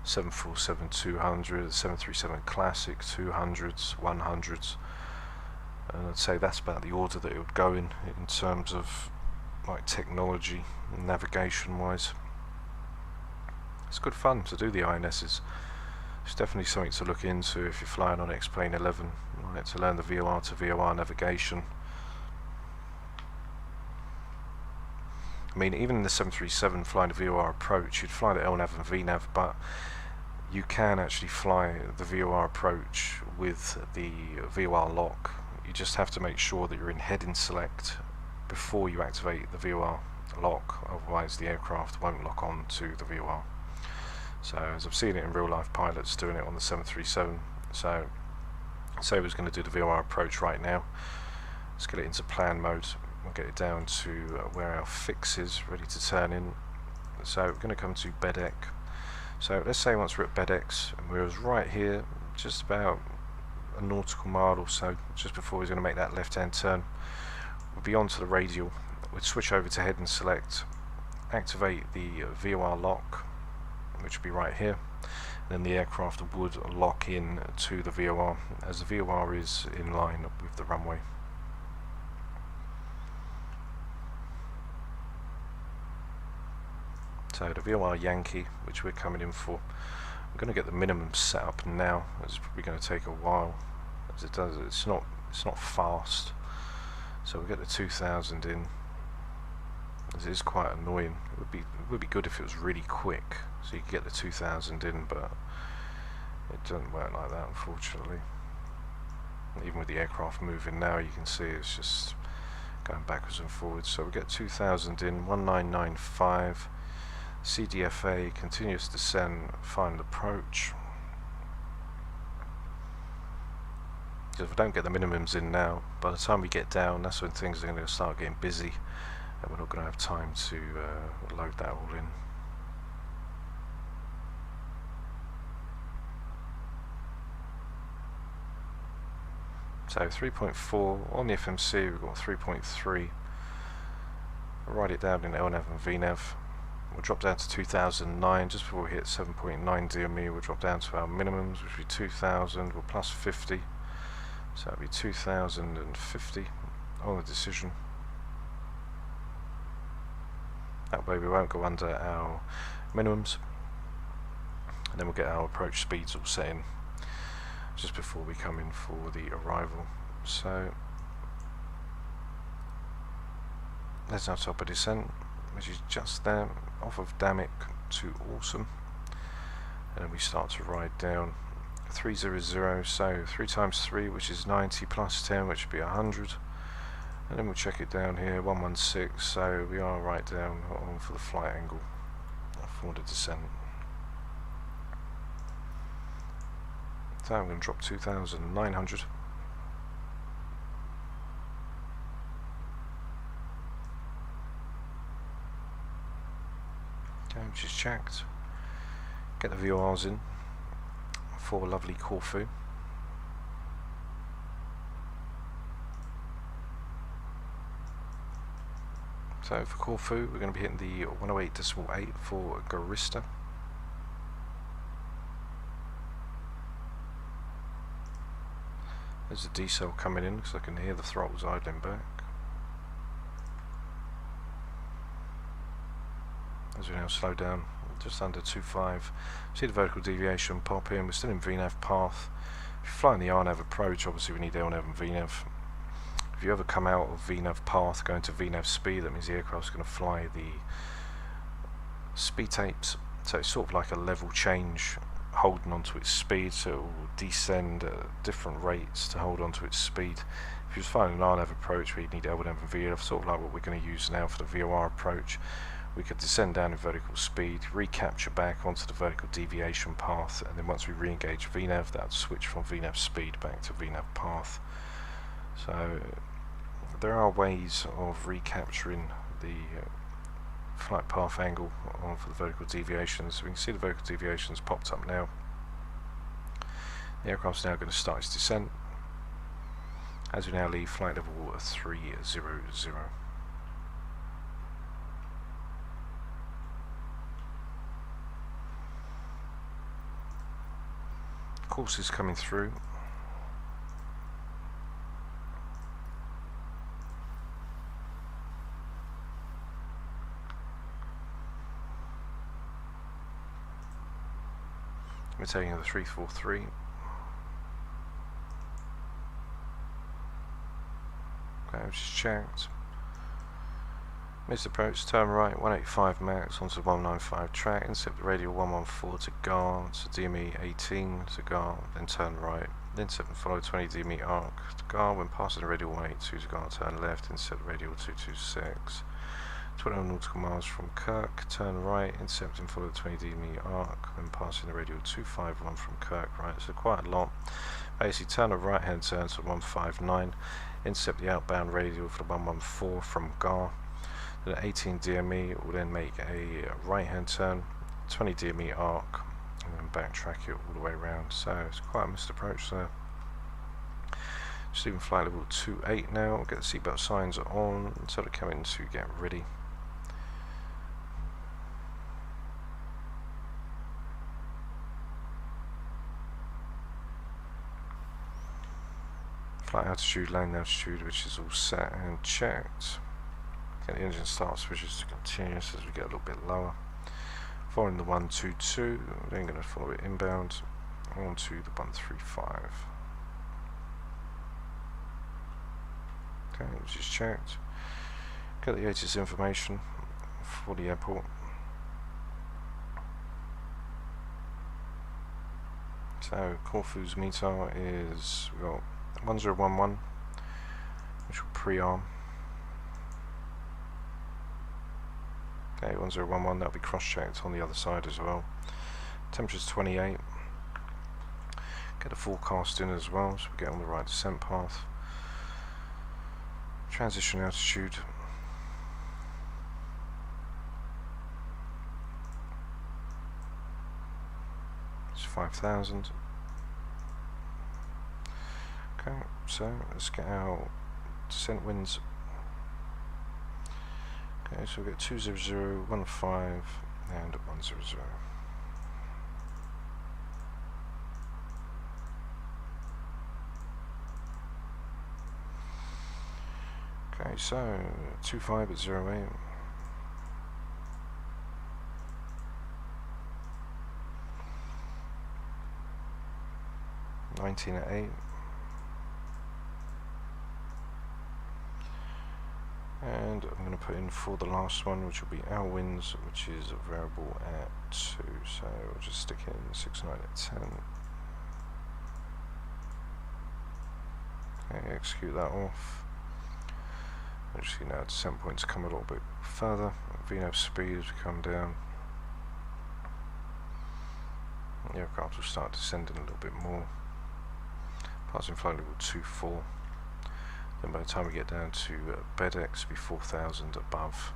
747-200, the 737 Classic 200s, 100s, and I'd say that's about the order that it would go in terms of like technology and navigation wise. It's good fun to do the INSs. It's definitely something to look into if you're flying on X-Plane 11, right, to learn the VOR to VOR navigation. I mean, even in the 737 flying the VOR approach, you'd fly the LNAV and VNAV, but you can actually fly the VOR approach with the VOR lock. You just have to make sure that you're in heading select before you activate the VOR lock, otherwise the aircraft won't lock on to the VOR. So as I've seen it in real life pilots doing it on the 737, so say we're going to do the VOR approach right now. Let's get it into plan mode. We'll get it down to where our fix is, ready to turn in. So we're going to come to BEDEC. So let's say once we're at BEDEX, and we're right here, just about a nautical mile or so, just before he's going to make that left-hand turn. We'll be on to the radial. We'll switch over to head and select, activate the VOR lock, which will be right here. Then the aircraft would lock in to the VOR, as the VOR is in line with the runway. So the VOR Yankee, which we're coming in for, I'm going to get the minimum set up now. It's probably going to take a while, as it does. It's not fast. So we'll get the 2000 in. As it is quite annoying. It would be good if it was really quick, so you could get the 2000 in, but it doesn't work like that, unfortunately. Even with the aircraft moving now, you can see it's just going backwards and forwards. So we get 2000 in, 1995. CDFA, continuous descent, final approach. Because if we don't get the minimums in now, by the time we get down, that's when things are going to start getting busy, and we're not going to have time to load that all in. So 3.4 on the FMC, we've got 3.3. I'll write it down in LNAV and VNAV. We'll drop down to 2009 just before we hit 7.9 DME. We'll drop down to our minimums, which will be 2000. We'll plus 50, so that'll be 2050 on the decision. That way we won't go under our minimums, and then we'll get our approach speeds all set in just before we come in for the arrival. So there's our top of descent, which is just there, off of Damick to Awesome, and then we start to ride down 300, so 3 times 3, which is 90, plus 10, which would be 100, And then we'll check it down here, 116, so we are right down on for the flight angle for the descent. So I'm going to drop 2,900. Okay, which is checked. Get the VORs in for lovely Corfu. So for Corfu, we're going to be hitting the 108.8 for Garista. There's a decel coming in because I can hear the throttles idling back. As we now slow down, just under 2.5. See the vertical deviation pop in. We're still in VNAV path. If you're flying the RNAV approach, obviously we need LNAV and VNAV. If you ever come out of VNAV path, going to VNAV speed, that means the aircraft's going to fly the speed tapes. So it's sort of like a level change, holding onto its speed, so it will descend at different rates to hold onto its speed. If you're flying an RNAV approach where you need LNAV and VNAV, sort of like what we're going to use now for the VOR approach, we could descend down in vertical speed, recapture back onto the vertical deviation path, and then once we re-engage VNAV, that would switch from VNAV speed back to VNAV path. So there are ways of recapturing the flight path angle for the vertical deviations. We can see the vertical deviations popped up now. The aircraft's now going to start its descent as we now leave flight level 300. Course is coming through. We're taking the 343. Okay, which is checked. Missed approach, turn right, 185 max onto the 195 track, intercept the radial 114 to GAR, to DME 18 to GAR, then turn right, intercept and follow 20 DME arc to GAR, when passing the radial 182 to GAR, turn left, intercept the radial 226. 21 nautical miles from Kirk, turn right, intercept and follow the 20 DME arc, then passing the radial 251 from Kirk, right, so quite a lot. Basically turn a right hand turn to 159, intercept the outbound radial for the 114 from GAR, then 18 DME will then make a right hand turn, 20 DME arc, and then backtrack it all the way around, so it's quite a missed approach there. Just leaving flight level 28 now, get the seatbelt signs on, sort of coming to get ready. Flight altitude, landing altitude, which is all set and checked. Get the engine start switches to continuous as we get a little bit lower. Following the 122, we're then going to follow it inbound onto the 135. Okay, which is checked. Get the ASUS information for the airport. So Corfu's METAR is, we've got 1011, which will pre-arm. Okay, 1011, that'll be cross-checked on the other side as well. Temperature's 28. Get a forecast in as well, so we get on the right descent path. Transition altitude. It's 5,000. Okay, so let's get our descent winds. Okay, so we get 200, 15, and 100. Okay, so 25 at 08. $19 at 8. And I'm going to put in for the last one, which will be our winds, which is a variable at 2. So we'll just stick in 69 at 10. Okay, execute that off. As you see now, descent points come a little bit further. VNAV speed as we come down. The aircraft will start descending a little bit more. Passing flight level 24. Then by the time we get down to BEDX, it'll be 4,000 above.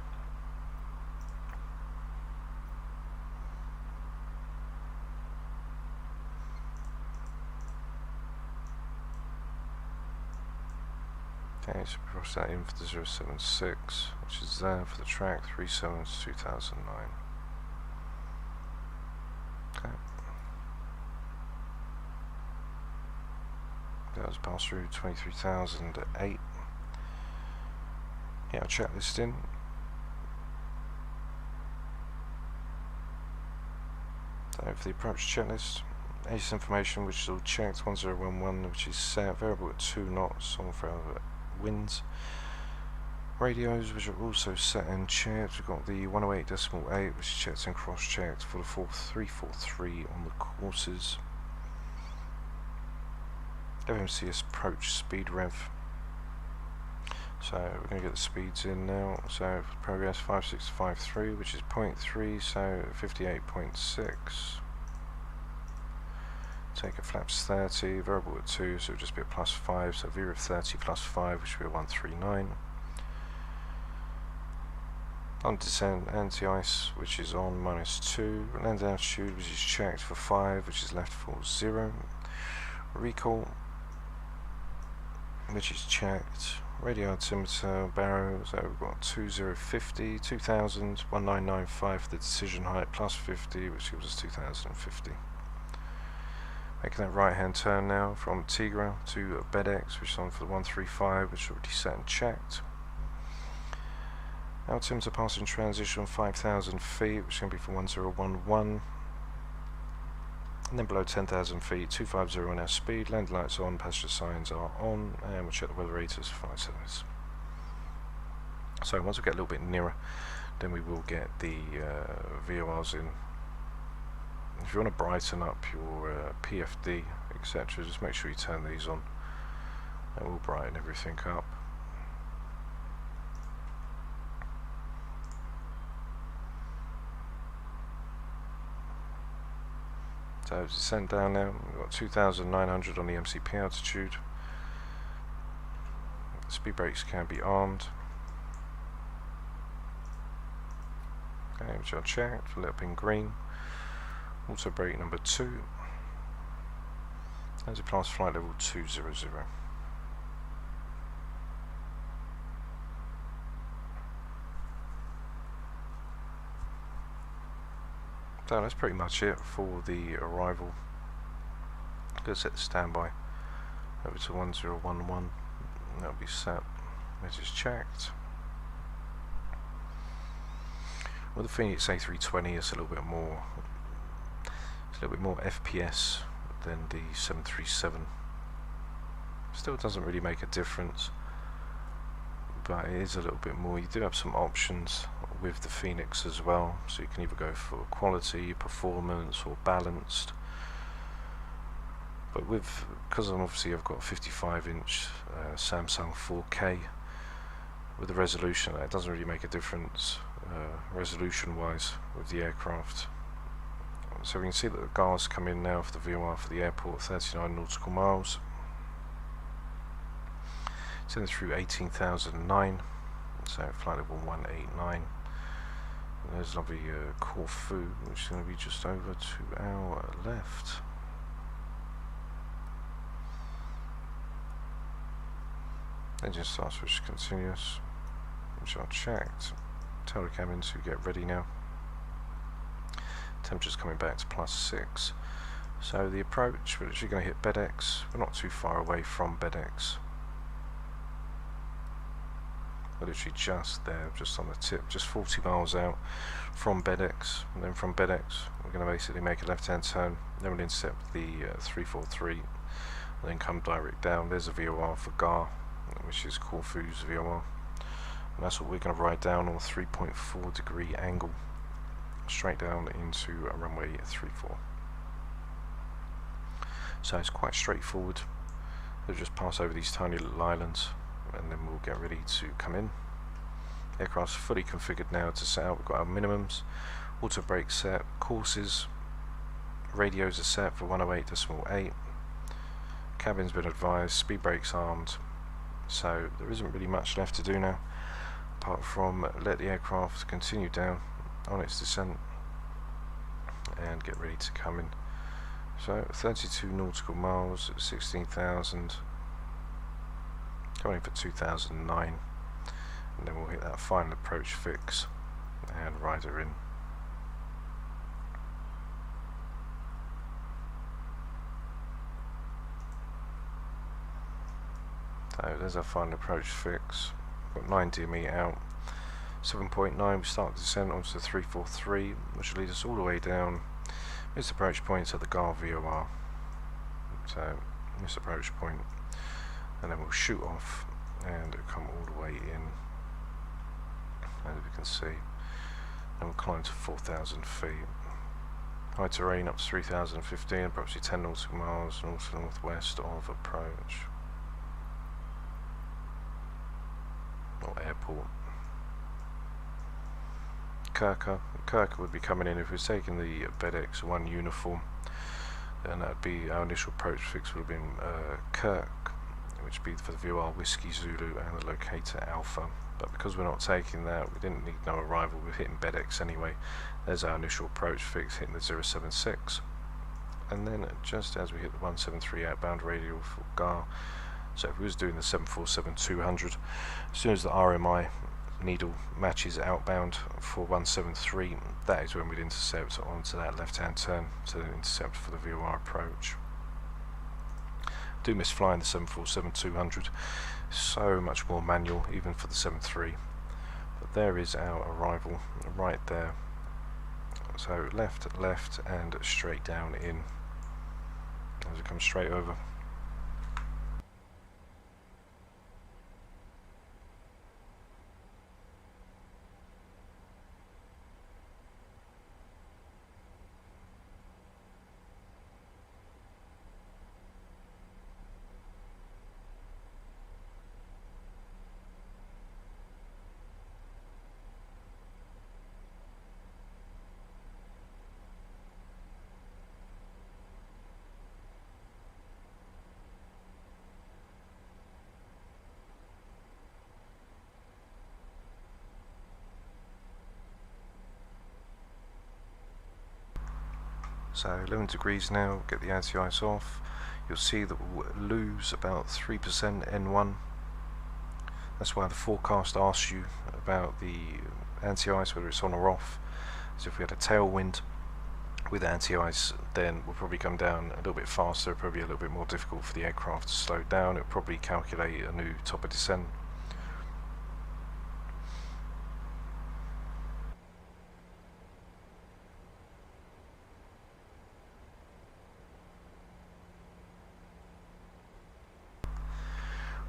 Okay, so we cross that in for the 076, which is there for the track, 37 to 2009. Okay. That was passed through 23,008. Yeah, I'll check this in. So for the approach checklist, ASUS information which is all checked, 1011 which is set, variable at 2 knots on for winds. Radios which are also set and checked. We've got the 108.8 which is checked and cross-checked for the 4343 on the courses. FMCS approach speed rev. So we're going to get the speeds in now. So for progress 5653 which is 0.3, so 58.6. Take a flaps 30, variable at 2, so it'll just be a +5, so V of 30 plus 5, which will be a 139. On descent, anti-ice, which is on -2. Land altitude, which is checked for 5, which is left for 0. Recall, which is checked. Radio altimeter, barrow, so we've got 2050, 2000, 1995 for the decision height, +50, which gives us 2050. Making that right hand turn now from Tigra to BEDX, which is on for the 135, which is already set and checked. Altimeter passing transition 5,000 feet, which is going to be for 1011. And then below 10,000 feet, 250 on our speed, land lights on, passenger signs are on, and we'll check the weather radars for flight service. So once we get a little bit nearer, then we will get the VORs in. If you want to brighten up your PFD, etc., just make sure you turn these on. That will brighten everything up. So descent down now, we've got 2,900 on the MCP altitude. Speed brakes can be armed. Okay, which I'll check, lit up in green. Auto brake number 2. As a class flight level 200. So that's pretty much it for the arrival. Go set the standby over to 1011. That'll be set. It is checked. With the Phoenix A320, it's a little bit more. It's a little bit more FPS than the 737. Still doesn't really make a difference, but it is a little bit more. You do have some options with the Phoenix as well, so you can either go for quality, performance, or balanced. But because I've got a 55-inch Samsung 4K, with the resolution, it doesn't really make a difference resolution-wise with the aircraft. So we can see that the GARs come in now for the VOR for the airport, 39 nautical miles. It's in through 18,009, so flight level 189. And there's lovely Corfu, which is going to be just over to our left. Engine start switch continuous, which I checked. Tell the cabin to get ready now. Temperature's coming back to +6. So the approach, we're actually going to hit BEDX. We're not too far away from BEDX. We're literally just there, just on the tip, just 40 miles out from BEDX. And then from BEDX, we're going to basically make a left-hand turn. Then we'll intercept the 343, and then come direct down. There's a VOR for GAR, which is Corfu's VOR. And that's what we're going to ride down on a 3.4 degree angle, straight down into runway 34. So it's quite straightforward. We'll just pass over these tiny little islands, and then we'll get ready to come in. Aircraft's fully configured now to set out. We've got our minimums, auto brake set, courses, radios are set for 108.8, cabin's been advised, speed brakes armed, so there isn't really much left to do now apart from let the aircraft continue down on its descent and get ready to come in. So 32 nautical miles at 16,000, coming in for 2009, and then we'll hit that final approach fix and ride her in. So there's our final approach fix. Got 9 DME out, 7.9. We start the descent onto the 343, which will lead us all the way down. This approach point at the GAR VOR. So this approach point, and then we'll shoot off and come all the way in, as we can see, and we'll climb to 4,000 feet. High terrain up to 3,015, approximately 10 nautical miles north to northwest of approach. Or airport. Kirker would be coming in if we was taking the FedEx 1 uniform, then that would be our initial approach fix would have been Kirk, which would be for the VOR Whiskey Zulu and the locator Alpha. But because we're not taking that, we didn't need no arrival, we're hitting FedEx anyway. There's our initial approach fix, hitting the 076, and then just as we hit the 173 outbound radial for GAR. So if we was doing the 747-200, as soon as the RMI needle matches outbound for 173, that is when we'd intercept onto that left-hand turn to intercept for the VOR approach. Do miss flying the 747-200, so much more manual even for the 73. But there is our arrival right there. So left, and straight down in as it comes straight over. So 11 degrees now, get the anti-ice off. You'll see that we'll lose about 3% N1. That's why the forecast asks you about the anti-ice, whether it's on or off. So if we had a tailwind with anti-ice, then we'll probably come down a little bit faster, probably a little bit more difficult for the aircraft to slow down. It'll probably calculate a new top of descent.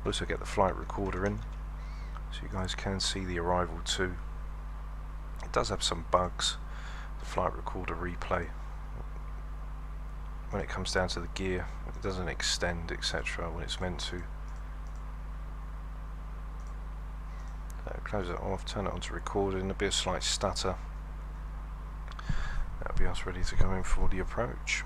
Also get the flight recorder in, so you guys can see the arrival too. It does have some bugs, the flight recorder replay. When it comes down to the gear, it doesn't extend, etc. when it's meant to. So close it off, turn it on to recording, there'll be a slight stutter. That'll be us ready to come in for the approach.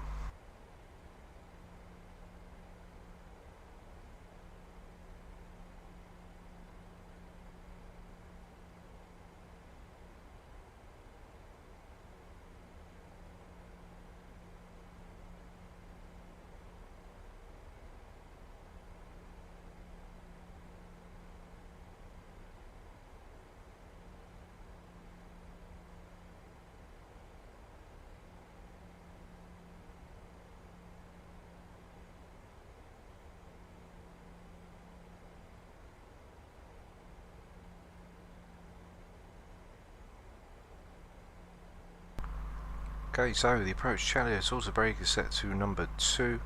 Okay, so the approach chariot auto brake is set to number 2.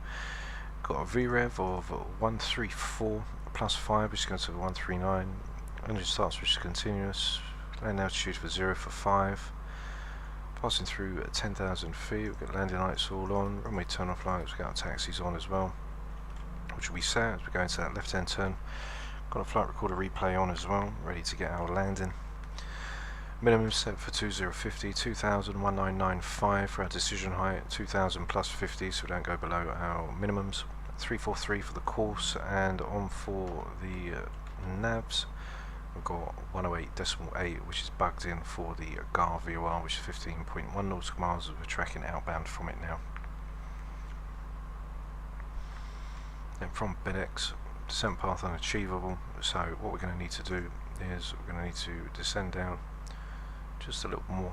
Got a VREV of 134 plus 5, which is going to 139. Engine start switch is continuous. Landing altitude for 0 for 5. Passing through 10,000 feet. We've got landing lights all on. Runway turn off lights. We've got our taxis on as well, which will be set as we go into that left hand turn. Got a flight recorder replay on as well, ready to get our landing. Minimum set for 2050, 2000, 1995 for our decision height, 2000 plus 50 so we don't go below our minimums. 343 for the course, and on for the navs we've got 108.8 which is bugged in for the GAR VOR, which is 15.1 nautical miles as we're tracking outbound from it now. Then from BEDX, descent path unachievable, so what we're going to need to do is we're going to need to descend down just a little more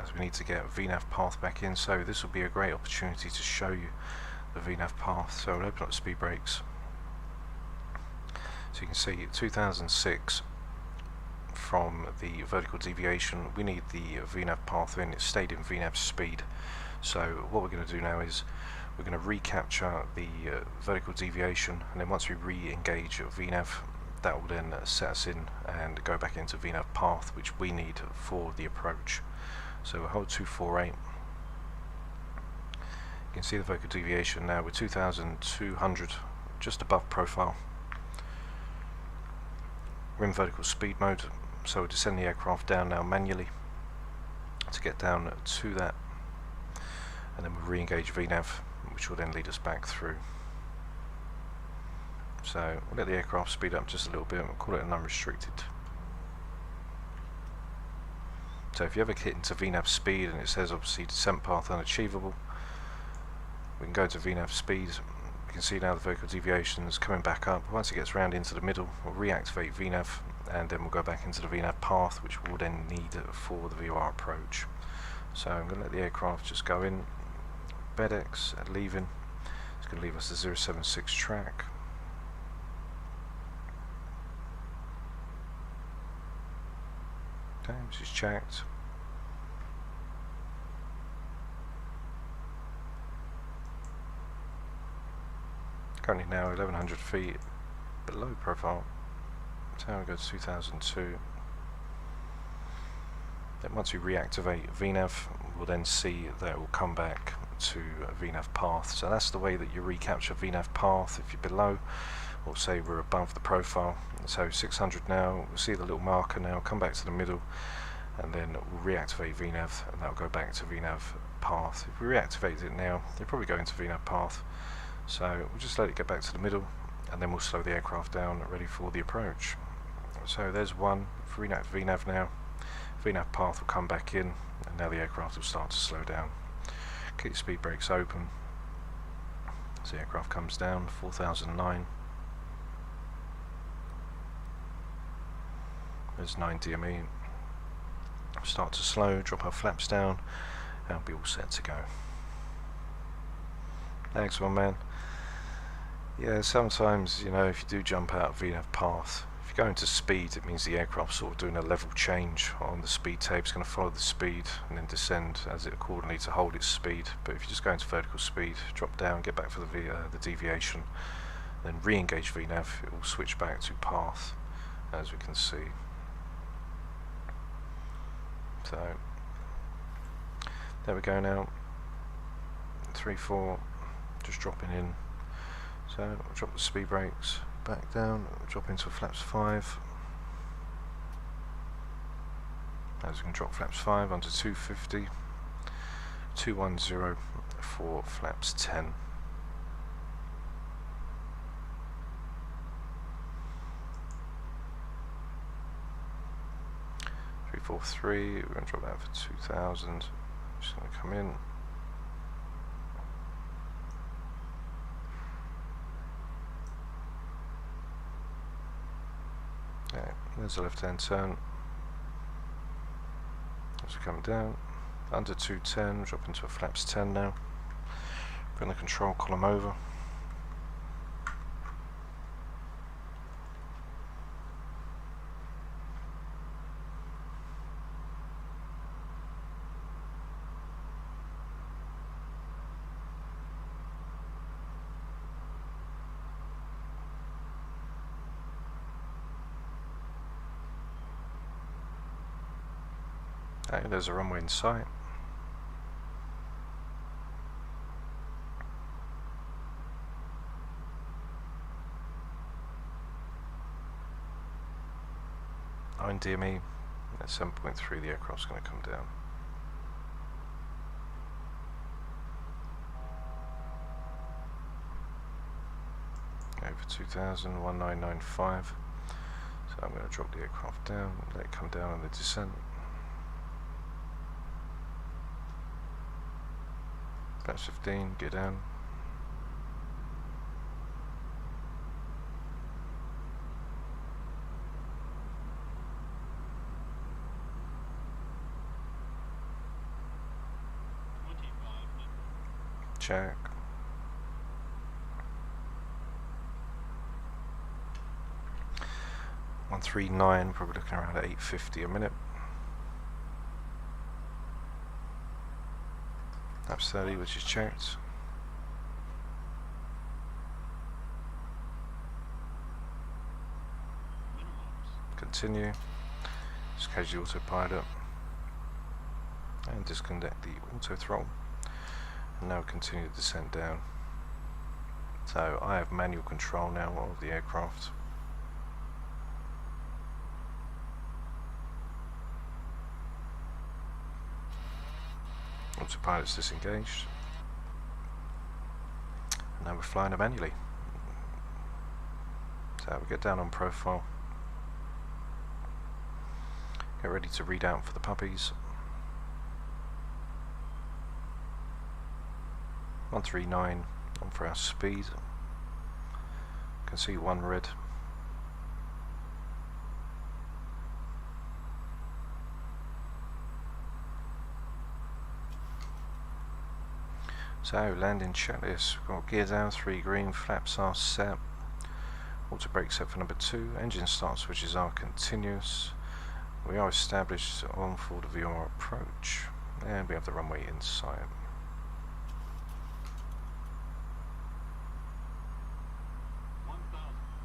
as we need to get VNAV path back in, so this will be a great opportunity to show you the VNAV path. So I'll open up the speed brakes so you can see 2006 from the vertical deviation we need the VNAV path in, it stayed in VNAV speed. So what we're going to do now is we're going to recapture the vertical deviation, and then once we re-engage VNAV, that will then set us in and go back into VNAV path, which we need for the approach. So we'll hold 248. You can see the vertical deviation now. We're 2,200, just above profile. We're in vertical speed mode, so we'll descend the aircraft down now manually to get down to that, and then we'll re-engage VNAV, which will then lead us back through. So we'll let the aircraft speed up just a little bit, and we'll call it an unrestricted. So if you ever hit into VNAV speed and it says obviously descent path unachievable, we can go to VNAV speed. You can see now the vertical deviation is coming back up. Once it gets round into the middle, we'll reactivate VNAV, and then we'll go back into the VNAV path, which we'll then need for the VOR approach. So I'm going to let the aircraft just go in. BEDX at leaving, it's going to leave us the 076 track. Okay, this is checked. Currently now 1100 feet below profile. So now we go to 2002. Then once we reactivate VNAV, we'll then see that it will come back to VNAV path. So that's the way that you recapture VNAV path. If you're below, or say we're above the profile, so 600 now, we'll see the little marker now, come back to the middle, and then we'll reactivate VNAV, and that'll go back to VNAV path. If we reactivate it now, they'll probably go into VNAV path. So we'll just let it get back to the middle, and then we'll slow the aircraft down, ready for the approach. So there's one, reactivate VNAV now. VNAV path will come back in, and now the aircraft will start to slow down. Keep speed brakes open. So the aircraft comes down, 4009. There's 9 DME. Start to slow, drop our flaps down, and we'll be all set to go. Thanks, one man. Yeah, sometimes, you know, if you do jump out of VNAV path, if you go into speed, it means the aircraft's sort of doing a level change on the speed tape. It's going to follow the speed and then descend as it accordingly to hold its speed. But if you just go into vertical speed, drop down, get back for the deviation, then re-engage VNAV, it will switch back to path, as we can see. So there we go now. 3-4, just dropping in. So I'll drop the speed brakes back down, drop into flaps 5. As we can drop flaps 5 onto 250, 210 for flaps 10. We're going to drop that for 2000. Just going to come in. Okay, there's the left hand turn. As we come down, under 210, drop into a flaps 10 now. Bring the control column over. Okay, there's a runway in sight. DME, At 7.3 the aircraft's going to come down. Over 2,000, 1995. So I'm going to drop the aircraft down, let it come down on the descent. Flaps 15, get down. Check. 139, probably looking around at 850 a minute. That's 30, which is checked. Continue. Disengage the autopilot and disconnect the auto throttle. And now continue the descent down. So I have manual control now of the aircraft. Autopilot's disengaged. And now we're flying it manually. So we get down on profile. Get ready to read out for the puppies. 139 on for our speed. You can see one red. So landing checklist, we've got gear down, 3 green, flaps are set, auto brake set for number 2, engine start switches are continuous, we are established on for the VOR approach, and we have the runway in sight.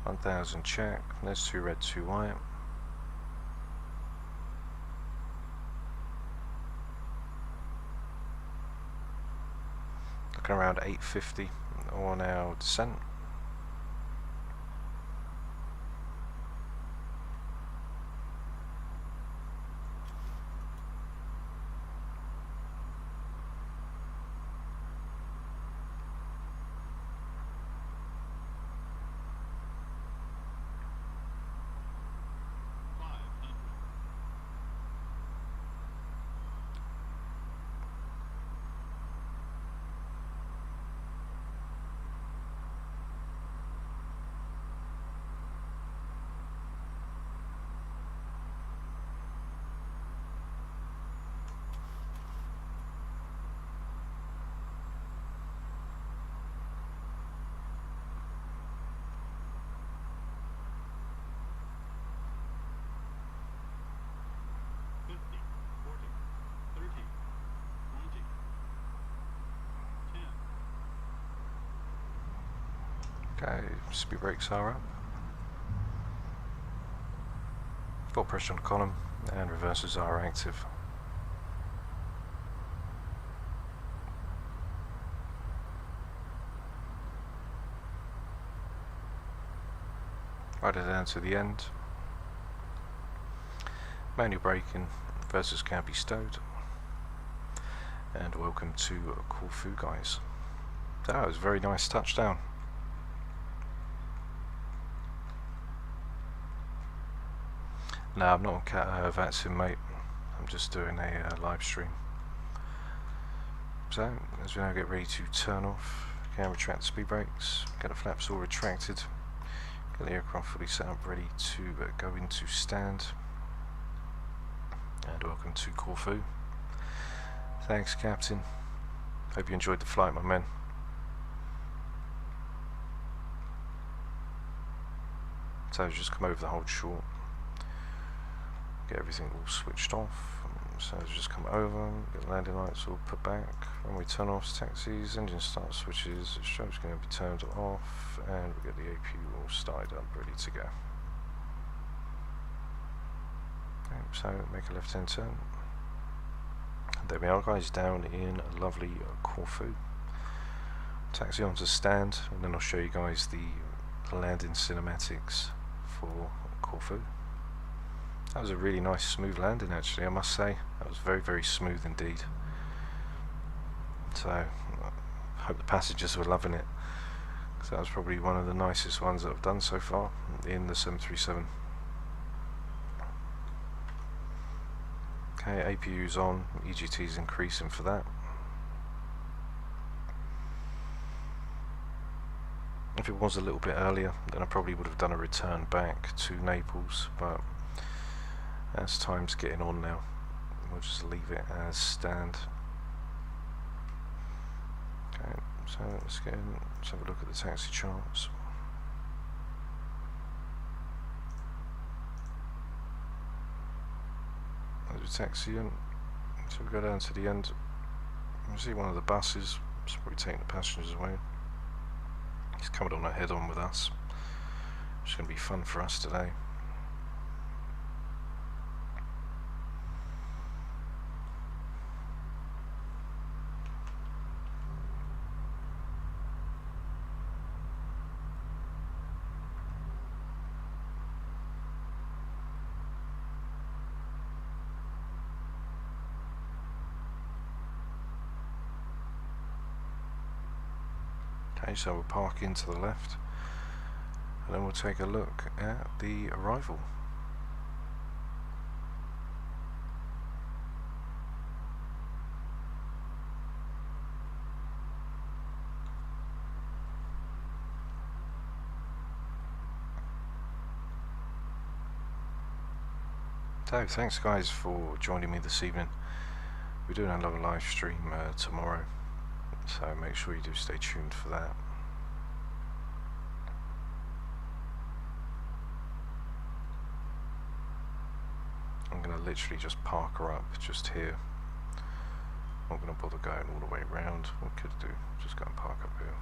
$1,000 check, there's 2 red, 2 white. Looking around 850 on our descent. Okay, speed brakes are up. Full pressure on the column and reversers are active. Right down to the end. Manual braking, reversers can be stowed. And welcome to Corfu, guys. That was a very nice touchdown. No, I'm not on vaccine, mate. I'm just doing a live stream. So, as we now get ready to turn off, can retract the speed brakes, get the flaps all retracted, get the aircraft fully set up, ready to go into stand. And welcome to Corfu. Thanks, Captain. Hope you enjoyed the flight, my man. So just come over the hold short. Get everything all switched off. So just come over, get the landing lights all put back. When we turn off taxis, engine start switches, the strobe's going to be turned off, and we get the AP all started up, ready to go. Okay, so make a left-hand turn. There we are, guys, down in lovely Corfu. Taxi onto stand, and then I'll show you guys the landing cinematics for Corfu. That was a really nice smooth landing actually, I must say. That was very, very smooth indeed. So, I hope the passengers were loving it. So that was probably one of the nicest ones that I've done so far in the 737. Okay, APU's on, EGT's increasing for that. If it was a little bit earlier, then I probably would have done a return back to Naples, but as time's getting on now, we'll just leave it as stand. Okay, so let's have a look at the taxi charts. As we taxi in, so we go down to the end, you see one of the buses, it's probably taking the passengers away. He's coming on head on with us. It's going to be fun for us today. Okay, so we'll park in to the left and then we'll take a look at the arrival. So thanks guys for joining me this evening. We're doing another live stream tomorrow, so make sure you do stay tuned for that. I'm going to literally just park her up just here. I'm not going to bother going all the way around. What could I do? Just go and park up here.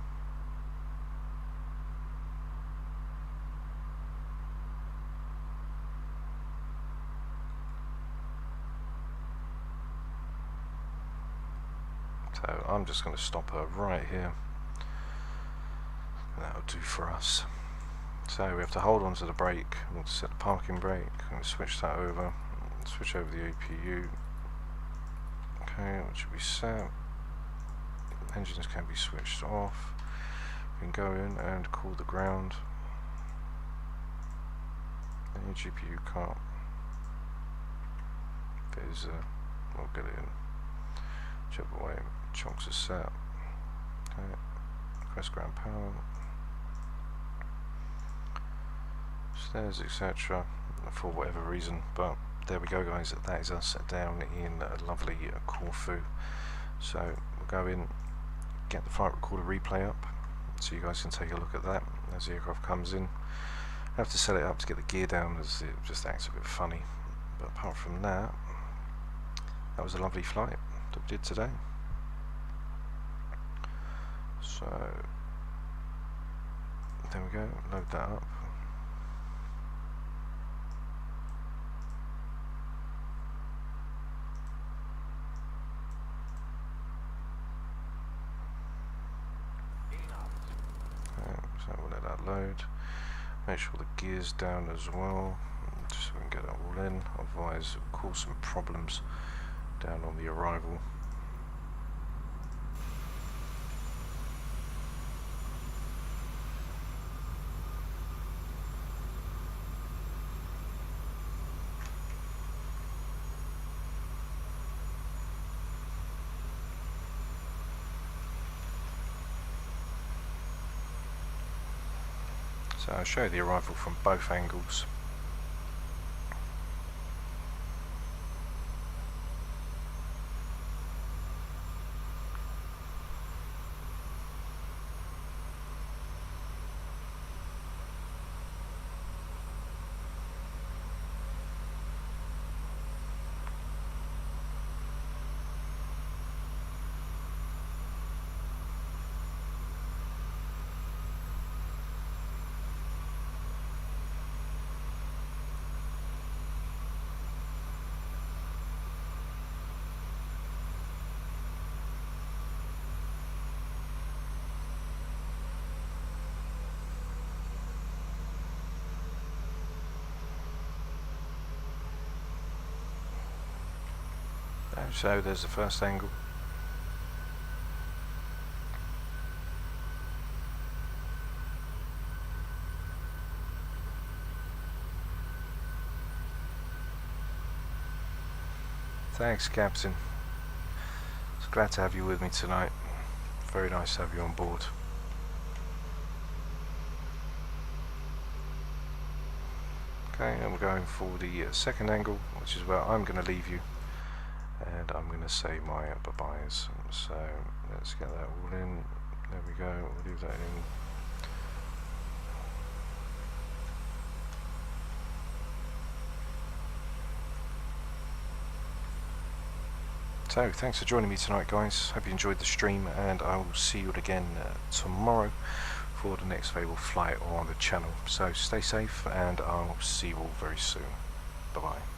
So I'm just going to stop her right here. That'll do for us. So we have to hold on to the brake. We'll set the parking brake and switch that over. Switch over the APU. Okay, what should be set? Engines can be switched off. We can go in and cool the ground. Any GPU cart. There's we'll get it in. Whichever way. Chunks are set. Okay. Request ground power. Stairs, etc. For whatever reason, but there we go guys, that is us down in lovely Corfu. So we'll go in, get the flight recorder replay up so you guys can take a look at that as the aircraft comes in. I have to set it up to get the gear down as it just acts a bit funny, but apart from that, that was a lovely flight that we did today. So there we go, load that up. So we'll let that load. Make sure the gear's down as well, just so we can get it all in. Otherwise, it'll cause some problems down on the arrival. So I'll show you the arrival from both angles. Okay, so there's the first angle. Thanks, Captain. It's glad to have you with me tonight. Very nice to have you on board. Okay, and we're going for the second angle, which is where I'm going to leave you, and I'm going to say my bye-byes. So let's get that all in. There we go. We'll leave that in. So thanks for joining me tonight, guys. Hope you enjoyed the stream, and I will see you again tomorrow for the next available flight or on the channel. So stay safe, and I'll see you all very soon. Bye bye.